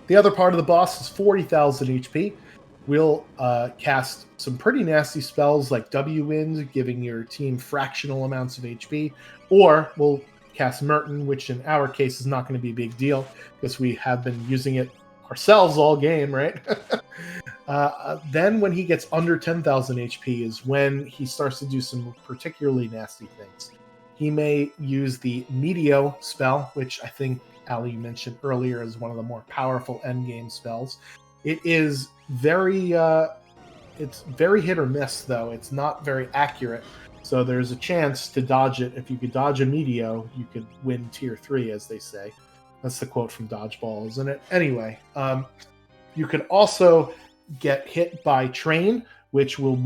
The other part of the boss is 40,000 HP. We'll cast some pretty nasty spells like W-Wind, giving your team fractional amounts of HP. Or we'll cast Merton, which in our case is not going to be a big deal, because we have been using it ourselves all game, right? Then when he gets under 10,000 HP is when he starts to do some particularly nasty things. He may use the Meteo spell, which I think Ali mentioned earlier is one of the more powerful endgame spells. It is it's very hit or miss, though. It's not very accurate. So there's a chance to dodge it. If you could dodge a Meteo, you could win tier 3, as they say. That's the quote from Dodgeball, isn't it? Anyway, you could also get hit by Train, which will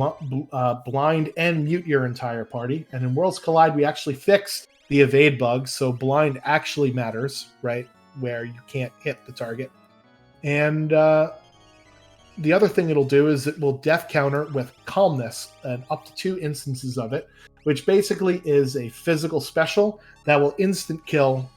blind and mute your entire party. And in Worlds Collide, we actually fixed the evade bug, so blind actually matters, right? Where you can't hit the target. And the other thing it'll do is it will death counter with Calmness, and up to 2 instances of it, which basically is a physical special that will instant kill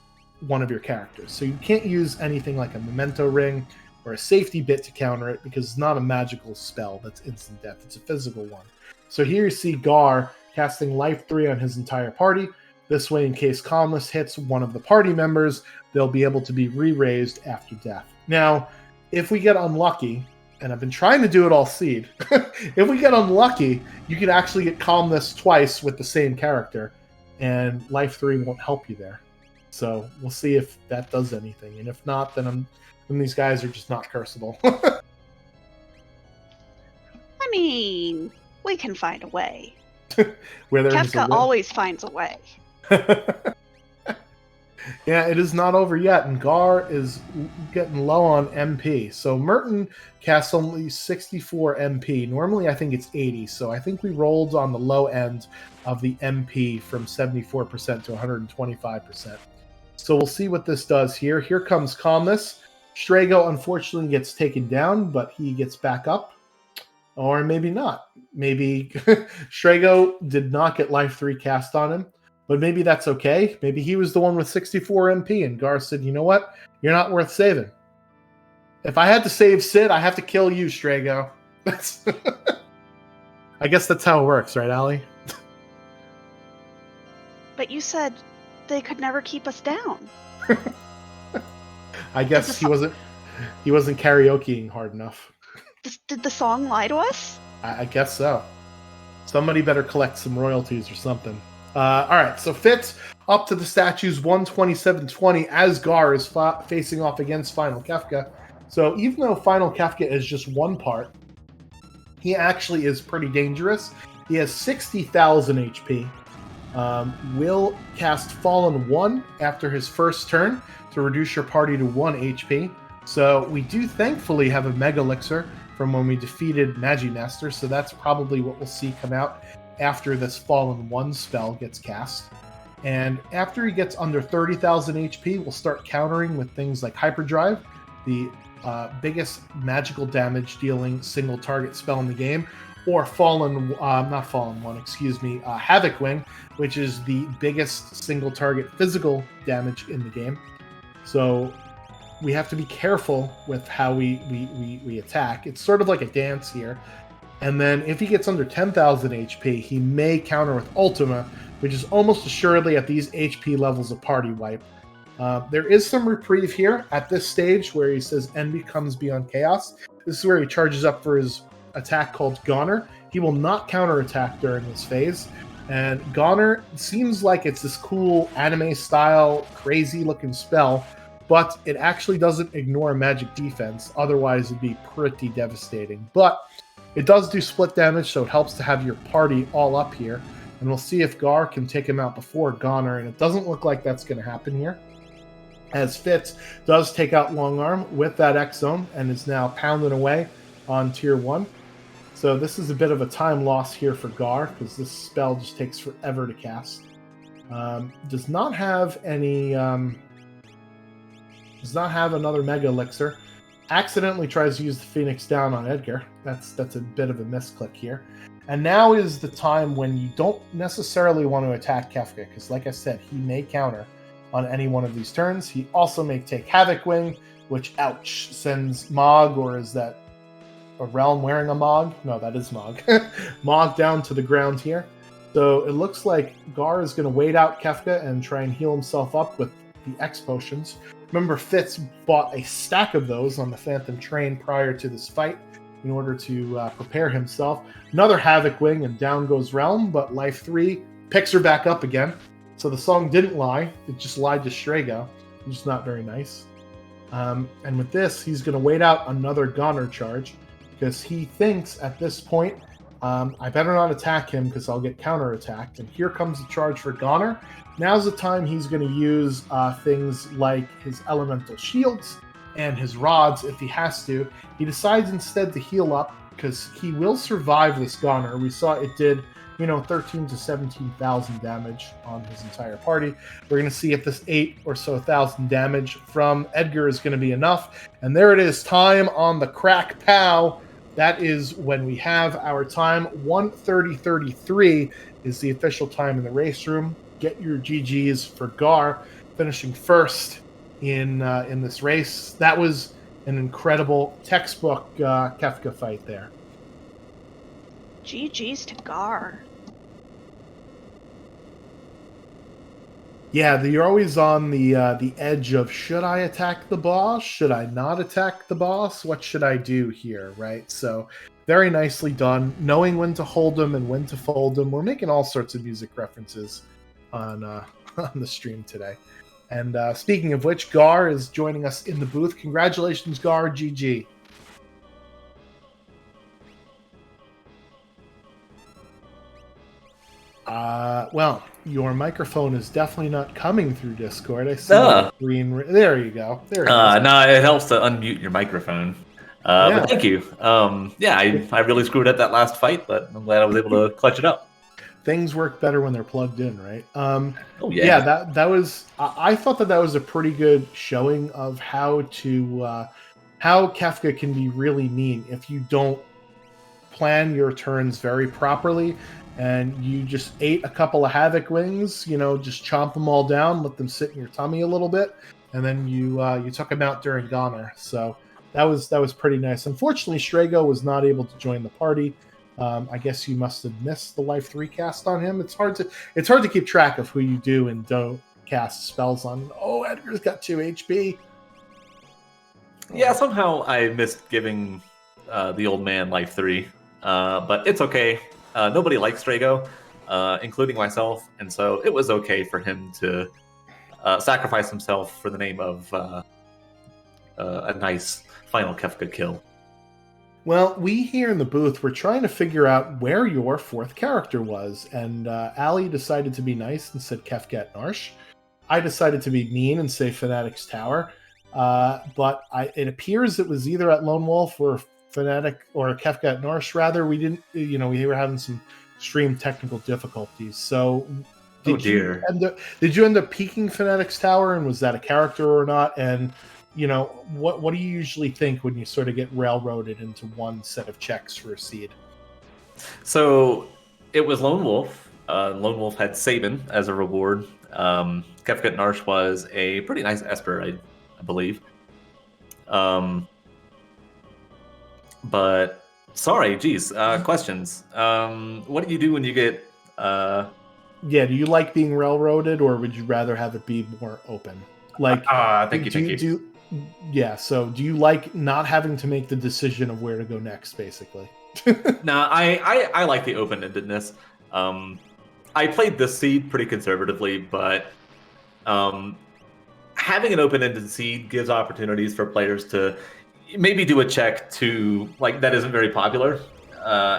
one of your characters. So you can't use anything like a memento ring or a safety bit to counter it, because it's not a magical spell that's instant death. It's a physical one. So here you see Gar casting Life 3 on his entire party. This way, in case Calmness hits one of the party members, they'll be able to be re-raised after death. Now, if we get unlucky, and I've been trying to do it all seed, if we get unlucky, you can actually get Calmness twice with the same character, and Life 3 won't help you there. So we'll see if that does anything, and if not, then these guys are just not curseable. I mean, we can find a way. Where there Kefka always finds a way. Yeah, it is not over yet, and Gar is getting low on MP. So Merton casts only 64 MP. Normally, I think it's 80, so I think we rolled on the low end of the MP from 74% to 125%. So we'll see what this does here. Here comes Calmness. Strago, unfortunately, gets taken down, but he gets back up. Or maybe not. Maybe Strago did not get Life 3 cast on him. But maybe that's okay. Maybe he was the one with 64 MP, and Gar said, you know what? You're not worth saving. If I had to save Sid, I have to kill you, Strago. I guess that's how it works, right, Allie? But you said they could never keep us down. I guess he wasn't karaokeing hard enough. Did the song lie to us? I guess so. Somebody better collect some royalties or something. All right, so Fitz up to the statues 127-20 as Gar is facing off against Final Kefka. So even though Final Kefka is just one part, he actually is pretty dangerous. He has 60,000 HP. Will cast Fallen 1 after his first turn to reduce your party to 1 HP. So we do thankfully have a Mega Elixir from when we defeated Magimester, so that's probably what we'll see come out after this Fallen 1 spell gets cast. And after he gets under 30,000 HP, we'll start countering with things like Hyperdrive, the biggest magical damage dealing single target spell in the game, or Havoc Wing, which is the biggest single target physical damage in the game. So we have to be careful with how we attack. It's sort of like a dance here. And then if he gets under 10,000 HP, he may counter with Ultima, which is almost assuredly at these HP levels a party wipe. There is some reprieve here at this stage where he says Envy comes beyond chaos. This is where he charges up for his attack called Goner. He will not counterattack during this phase. And Goner seems like it's this cool anime-style, crazy-looking spell, but it actually doesn't ignore magic defense. Otherwise, it'd be pretty devastating. But it does do split damage, so it helps to have your party all up here. And we'll see if Gar can take him out before Goner, and it doesn't look like that's going to happen here. As Fitz does take out Long Arm with that X-Zone and is now pounding away on Tier 1. So this is a bit of a time loss here for Gar, because this spell just takes forever to cast. Does not have any... does not have another Mega Elixir. Accidentally tries to use the Phoenix Down on Edgar. That's a bit of a misclick here. And now is the time when you don't necessarily want to attack Kefka, because like I said, he may counter on any one of these turns. He also may take Havoc Wing, which, ouch, sends Mog, or is that a Realm wearing a Mog? No, that is Mog. Mog down to the ground here. So it looks like Gar is going to wait out Kefka and try and heal himself up with the X potions. Remember, Fitz bought a stack of those on the Phantom Train prior to this fight in order to prepare himself. Another Havoc Wing, and down goes Realm, but Life 3 picks her back up again. So the song didn't lie. It just lied to Strago, which is not very nice. And with this, he's going to wait out another Goner charge, because he thinks at this point, I better not attack him because I'll get counterattacked. And here comes the charge for Goner. Now's the time he's going to use things like his elemental shields and his rods if he has to. He decides instead to heal up because he will survive this Goner. We saw it did, 13 to 17,000 damage on his entire party. We're going to see if this 8 or so thousand damage from Edgar is going to be enough. And there it is, time on the crack pow. That is when we have our time. 1:30:33 is the official time in the race room. Get your GGs for Gar finishing first in this race. That was an incredible textbook Kefka fight there. GG's to Gar. Yeah, you're always on the edge of, should I attack the boss? Should I not attack the boss? What should I do here, right? So very nicely done, knowing when to hold them and when to fold them. We're making all sorts of music references on on the stream today. And speaking of which, Gar is joining us in the booth. Congratulations, Gar. GG. Well, your microphone is definitely not coming through Discord. I see green. There you go. There it is. No, it helps to unmute your microphone. But thank you. I really screwed up that last fight, but I'm glad I was able to clutch it up. Things work better when they're plugged in, right? Yeah. That was. I thought that was a pretty good showing of how Kefka can be really mean if you don't plan your turns very properly, and you just ate a couple of Havoc Wings. Just chomp them all down, let them sit in your tummy a little bit, and then you took them out during Goner. So that was pretty nice. Unfortunately, Strago was not able to join the party. I guess you must have missed the Life 3 cast on him. It's hard to keep track of who you do and don't cast spells on. Oh, Edgar's got 2 HP. Yeah, somehow I missed giving the old man Life 3. But it's okay. Nobody likes Strago, including myself, and so it was okay for him to sacrifice himself for the name of a nice final Kefka kill. Well, we here in the booth were trying to figure out where your 4th character was, and Ali decided to be nice and said Kefka at Narsh. I decided to be mean and say Fanatic's Tower, but it appears it was either at Lone Wolf or Fanatic or Kefka at Narsh. Rather, we didn't. We were having some stream technical difficulties, so Oh dear. Did you end up peaking Phonetic's Tower, and was that a character or not? And what do you usually think when you sort of get railroaded into one set of checks for a seed? So it was Lone Wolf. Lone Wolf had Sabin as a reward. Kefka Narsh was a pretty nice Esper, I believe. But sorry, geez. Questions. What do you do when you get? Yeah, do you like being railroaded, or would you rather have it be more open? Like, thank you. Yeah. So, do you like not having to make the decision of where to go next, basically? Nah, I like the open-endedness. I played this seed pretty conservatively, but having an open-ended seed gives opportunities for players to maybe do a check to that isn't very popular,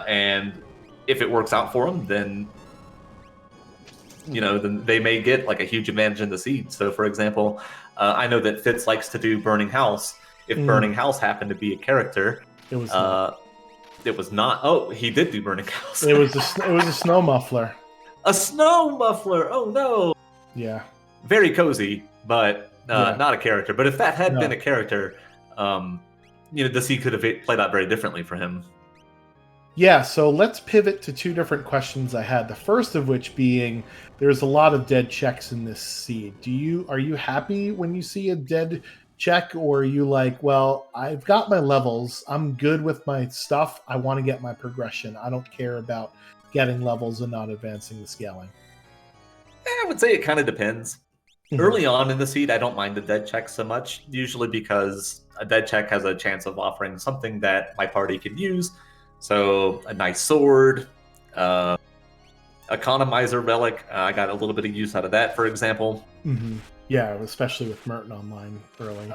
and if it works out for them, then then they may get a huge advantage in the seed. So, for example, I know that Fitz likes to do Burning House. If Burning House happened to be a character, it was not. It was not. Oh, he did do Burning House. It was a snow muffler. A snow muffler. Oh no. Yeah. Very cozy, but not a character. But if that had been a character, the seed could have played out very differently for him. Yeah, so let's pivot to two different questions I had. The first of which being, there's a lot of dead checks in this seed. Are you happy when you see a dead check, or are you like, well, I've got my levels, I'm good with my stuff, I want to get my progression, I don't care about getting levels and not advancing the scaling? I would say it kind of depends. Early on in the seed, I don't mind the dead check so much, usually because a dead check has a chance of offering something that my party can use. So a nice sword, economizer relic. I got a little bit of use out of that, for example. Mm-hmm. Yeah, especially with Merton online early.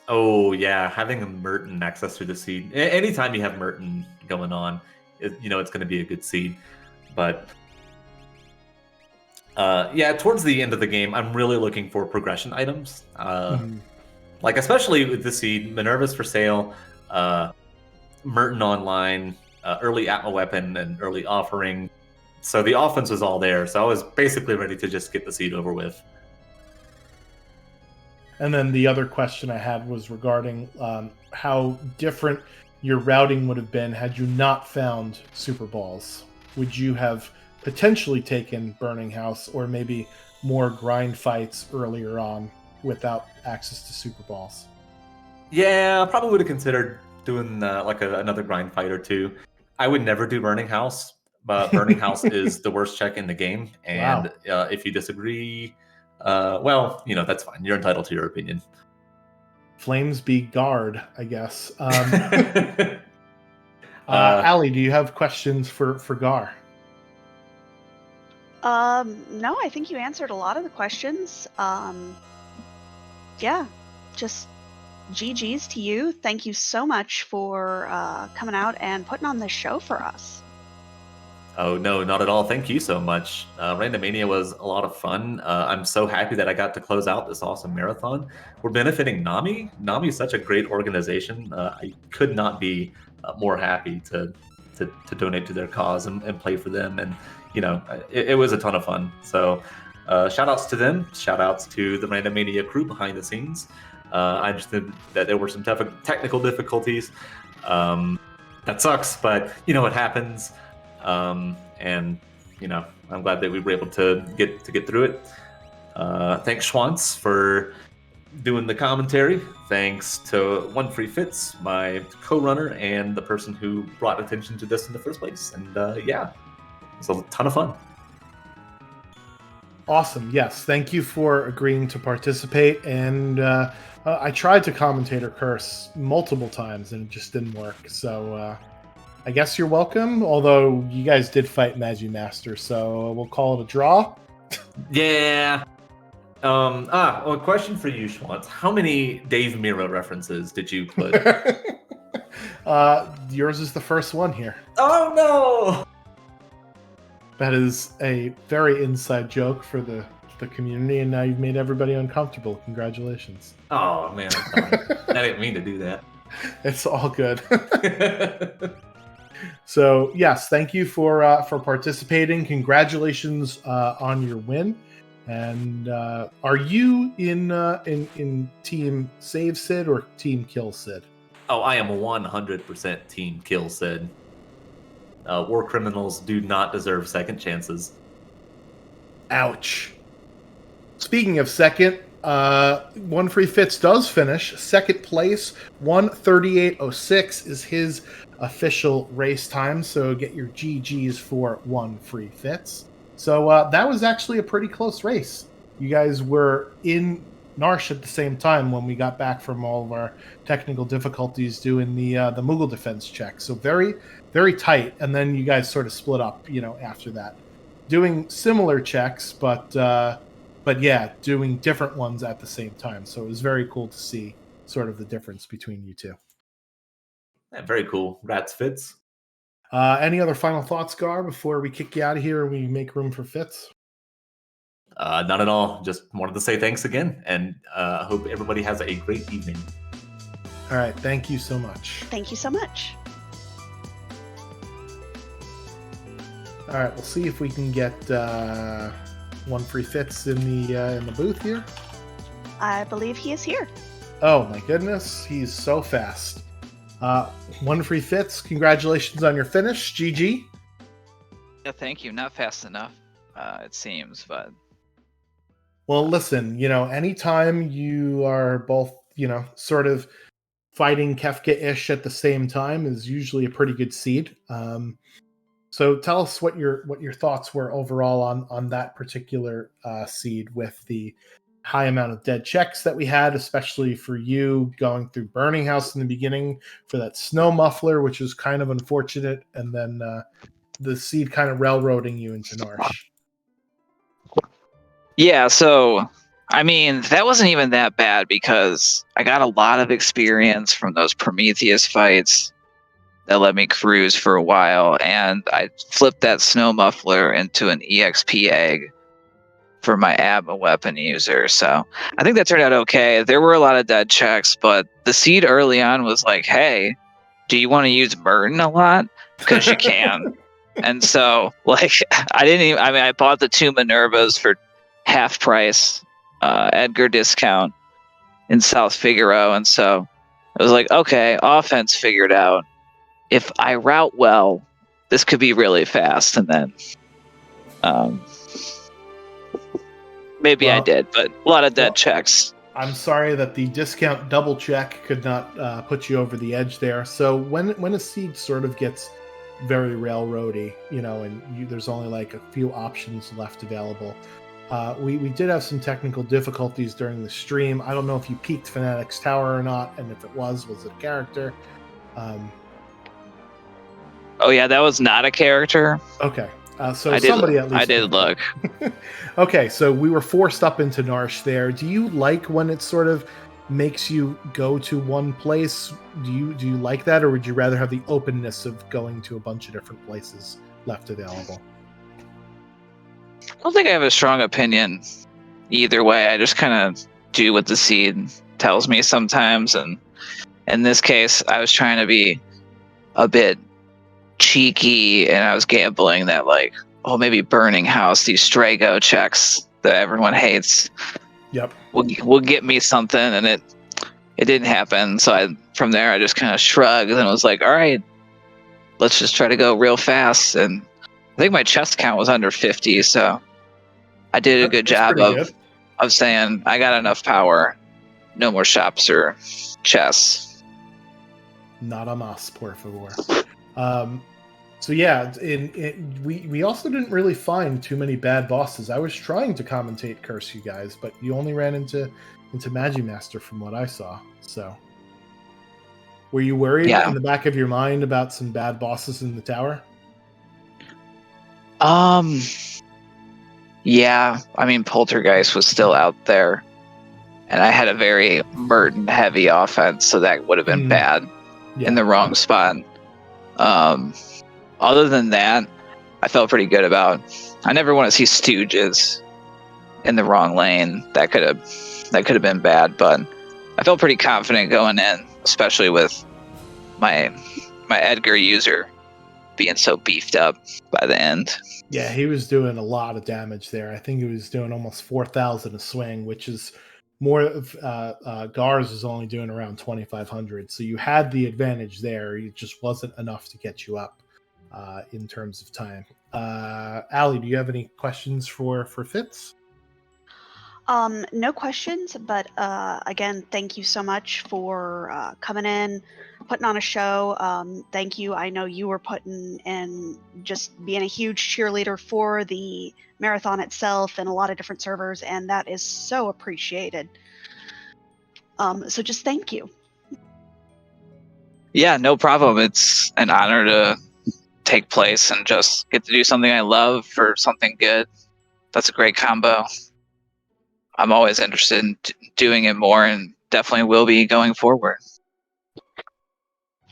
Oh yeah, having a Merton access through the seed. Anytime you have Merton going on, it's going to be a good seed. But towards the end of the game, I'm really looking for progression items. Especially with the seed, Minerva's for sale. Merton online, early Atma weapon, and early offering. So the offense was all there. So I was basically ready to just get the seed over with. And then the other question I had was regarding how different your routing would have been had you not found Super Balls. Would you have potentially taken Burning House, or maybe more grind fights earlier on without access to Super Balls? Yeah, I probably would have considered doing another grind fight or two. I would never do Burning House, but Burning House is the worst check in the game. And if you disagree, that's fine. You're entitled to your opinion. Flames be guard, I guess. Allie, do you have questions for Gar? No, I think you answered a lot of the questions. Just GG's to you. Thank you so much for coming out and putting on this show for us. Oh, no, not at all. Thank you so much. Randomania was a lot of fun. I'm so happy that I got to close out this awesome marathon. We're benefiting NAMI. NAMI is such a great organization. I could not be more happy to donate to their cause and play for them. And, it was a ton of fun. So shout outs to them. Shout outs to the Randomania crew behind the scenes. I understood that there were some technical difficulties. That sucks, but it happens. And I'm glad that we were able to get through it. Thanks Schwantz for doing the commentary. Thanks to One Free Fitz, my co-runner and the person who brought attention to this in the first place. And it's a ton of fun. Awesome. Yes. Thank you for agreeing to participate. And I tried to commentate or curse multiple times and it just didn't work. So I guess you're welcome. Although you guys did fight Magimaster, so we'll call it a draw. Yeah. A question for you, Schwantz. How many Dave Miro references did you put? Yours is the first one here. Oh no! That is a very inside joke for the community, and now you've made everybody uncomfortable. Congratulations. Oh man, I'm sorry. I didn't mean to do that. It's all good. So yes, thank you for participating. Congratulations on your win. And are you in team save Sid or team kill Sid? Oh, I am 100% team kill Sid. War criminals do not deserve second chances. Ouch. Speaking of second, One Free Fits does finish second place. 1:38:06 is his official race time. So get your GGs for One Free Fits. So that was actually a pretty close race. You guys were in Narsh at the same time when we got back from all of our technical difficulties doing the Moogle defense check. So very, very tight. And then you guys sort of split up, after that, doing similar checks, but yeah, doing different ones at the same time. So it was very cool to see sort of the difference between you two. Yeah, very cool. Rats Fits. Any other final thoughts, Gar, before we kick you out of here and we make room for Fitz? Not at all. Just wanted to say thanks again, and I hope everybody has a great evening. All right. Thank you so much. Thank you so much. All right. We'll see if we can get One Free Fits in the booth here. I believe he is here. Oh my goodness, he's so fast. One Free Fits, congratulations on your finish. GG. Yeah, thank you. Not fast enough, it seems, but. Well, listen, anytime you are both, sort of fighting Kefka-ish at the same time is usually a pretty good seed. So tell us what your thoughts were overall on that particular seed with the high amount of dead checks that we had, especially for you going through Burning House in the beginning for that snow muffler, which was kind of unfortunate, and then the seed kind of railroading you into Narsh. Yeah, so, I mean, that wasn't even that bad because I got a lot of experience from those Prometheus fights that let me cruise for a while, and I flipped that snow muffler into an EXP egg for my ABMA weapon user. So I think that turned out okay. There were a lot of dead checks, but the seed early on was like, hey, do you want to use Merton a lot? Because you can. And so, I bought the 2 Minervas for half price, Edgar discount in South Figaro. And so I was like, okay, offense figured out. If I route well, this could be really fast. And then maybe I did, but a lot of dead checks. I'm sorry that the discount double check could not put you over the edge there. So when a seed sort of gets very railroady, and there's only like a few options left available, we did have some technical difficulties during the stream. I don't know if you peaked Fanatic's Tower or not, and if it was it a character? Oh yeah, that was not a character. Okay. So somebody at least. I did look. Okay, so we were forced up into Narsh there. Do you like when it sort of makes you go to one place? Do you like that, or would you rather have the openness of going to a bunch of different places left available? I don't think I have a strong opinion either way. I just kind of do what the seed tells me sometimes, and in this case, I was trying to be a bit cheeky, and I was gambling that maybe Burning House, these Strago checks that everyone hates, yep, will get me something, and it didn't happen. So from there I just kind of shrugged and was like, all right, let's just try to go real fast. And I think my chest count was under 50, so I did a good job of saying I got enough power, no more shops or chests. Nada más, por favor. So yeah, we also didn't really find too many bad bosses. I was trying to commentate Curse you guys, but you only ran into Magimaster from what I saw. So were you worried in the back of your mind about some bad bosses in the tower? Yeah, I mean, Poltergeist was still out there, and I had a very Merton heavy offense, so that would have been bad in the wrong spot. Other than that, I felt pretty good about. I never want to see Stooges in the wrong lane. That could have been bad, but I felt pretty confident going in, especially with my Edgar user being so beefed up by the end. Yeah, he was doing a lot of damage there. I think he was doing almost 4,000 a swing, which is more of Gars is only doing around 2,500. So you had the advantage there. It just wasn't enough to get you up in terms of time. Allie, do you have any questions for Fitz? No questions, but again, thank you so much for coming in, putting on a show. Thank you. I know you were putting in just being a huge cheerleader for the marathon itself and a lot of different servers, and that is so appreciated. So just thank you. Yeah, no problem. It's an honor to take place and just get to do something I love for something good. That's a great combo. I'm always interested in doing it more, and definitely will be going forward.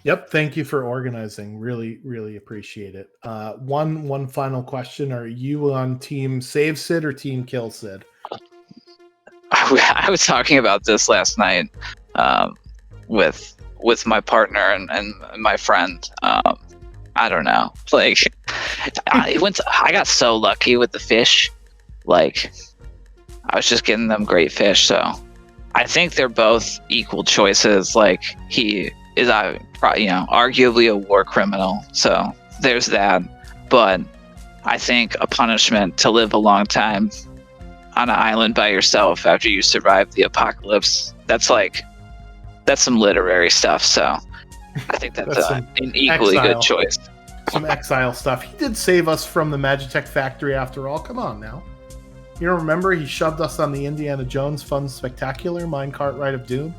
Yep, thank you for organizing. Really, really appreciate it. One final question: are you on Team Save Sid or Team Kill Sid? I was talking about this last night with my partner and my friend. I don't know. Like, I got so lucky with the fish. Like, I was just getting them great fish. So I think they're both equal choices. Like, he is, arguably a war criminal. So there's that. But I think a punishment to live a long time on an island by yourself after you survive the apocalypse, that's some literary stuff. So I think that's an equally good choice. Some exile stuff. He did save us from the Magitech factory after all. Come on now. You don't remember he shoved us on the Indiana Jones Fun Spectacular Minecart Ride of Doom?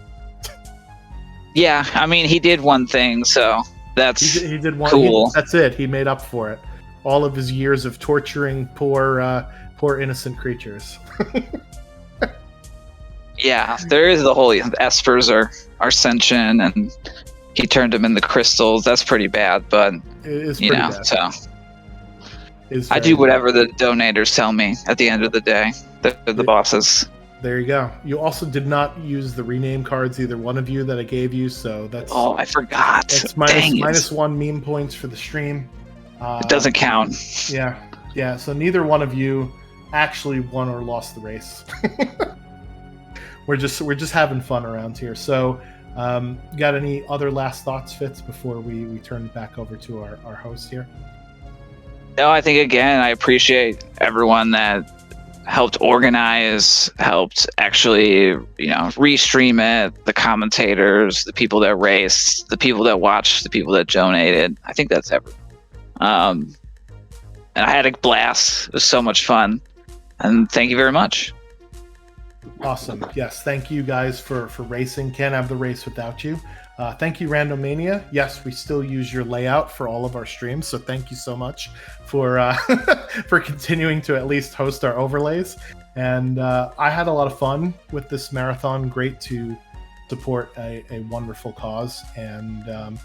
Yeah, I mean, he did one thing, so that's he did one. Cool. That's it. He made up for it. All of his years of torturing poor innocent creatures. Yeah, there is the whole espers are sentient, and he turned them into crystals. That's pretty bad, but it is pretty bad. So I do whatever the donators tell me at the end of the day. They're the bosses. There you go. You also did not use the rename cards, either one of you, that I gave you, so that's... Oh, I forgot. It's minus 1 meme points for the stream. It doesn't count. Yeah, so neither one of you actually won or lost the race. We're just having fun around here. So, got any other last thoughts, Fitz, before we turn it back over to our host here? No, I think, again, I appreciate everyone that helped organize, helped actually, restream it, the commentators, the people that raced, the people that watched, the people that donated. I think that's everyone. And I had a blast. It was so much fun. And thank you very much. Awesome. Yes, thank you guys for racing. Can't have the race without you. Thank you, Randomania. Yes, we still use your layout for all of our streams, so thank you so much for for continuing to at least host our overlays. And I had a lot of fun with this marathon. Great to support a wonderful cause. And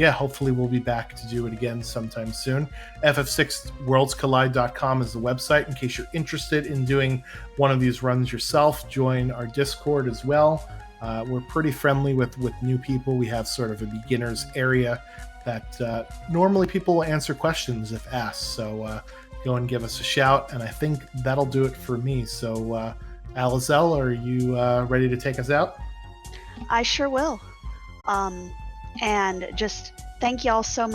hopefully we'll be back to do it again sometime soon. ff6worldscollide.com is the website in case you're interested in doing one of these runs yourself. Join our Discord as well. We're pretty friendly with new people. We have sort of a beginners area that normally people will answer questions if asked. So go and give us a shout. And I think that'll do it for me. So Alizelle, are you ready to take us out? I sure will. And just thank y'all so much.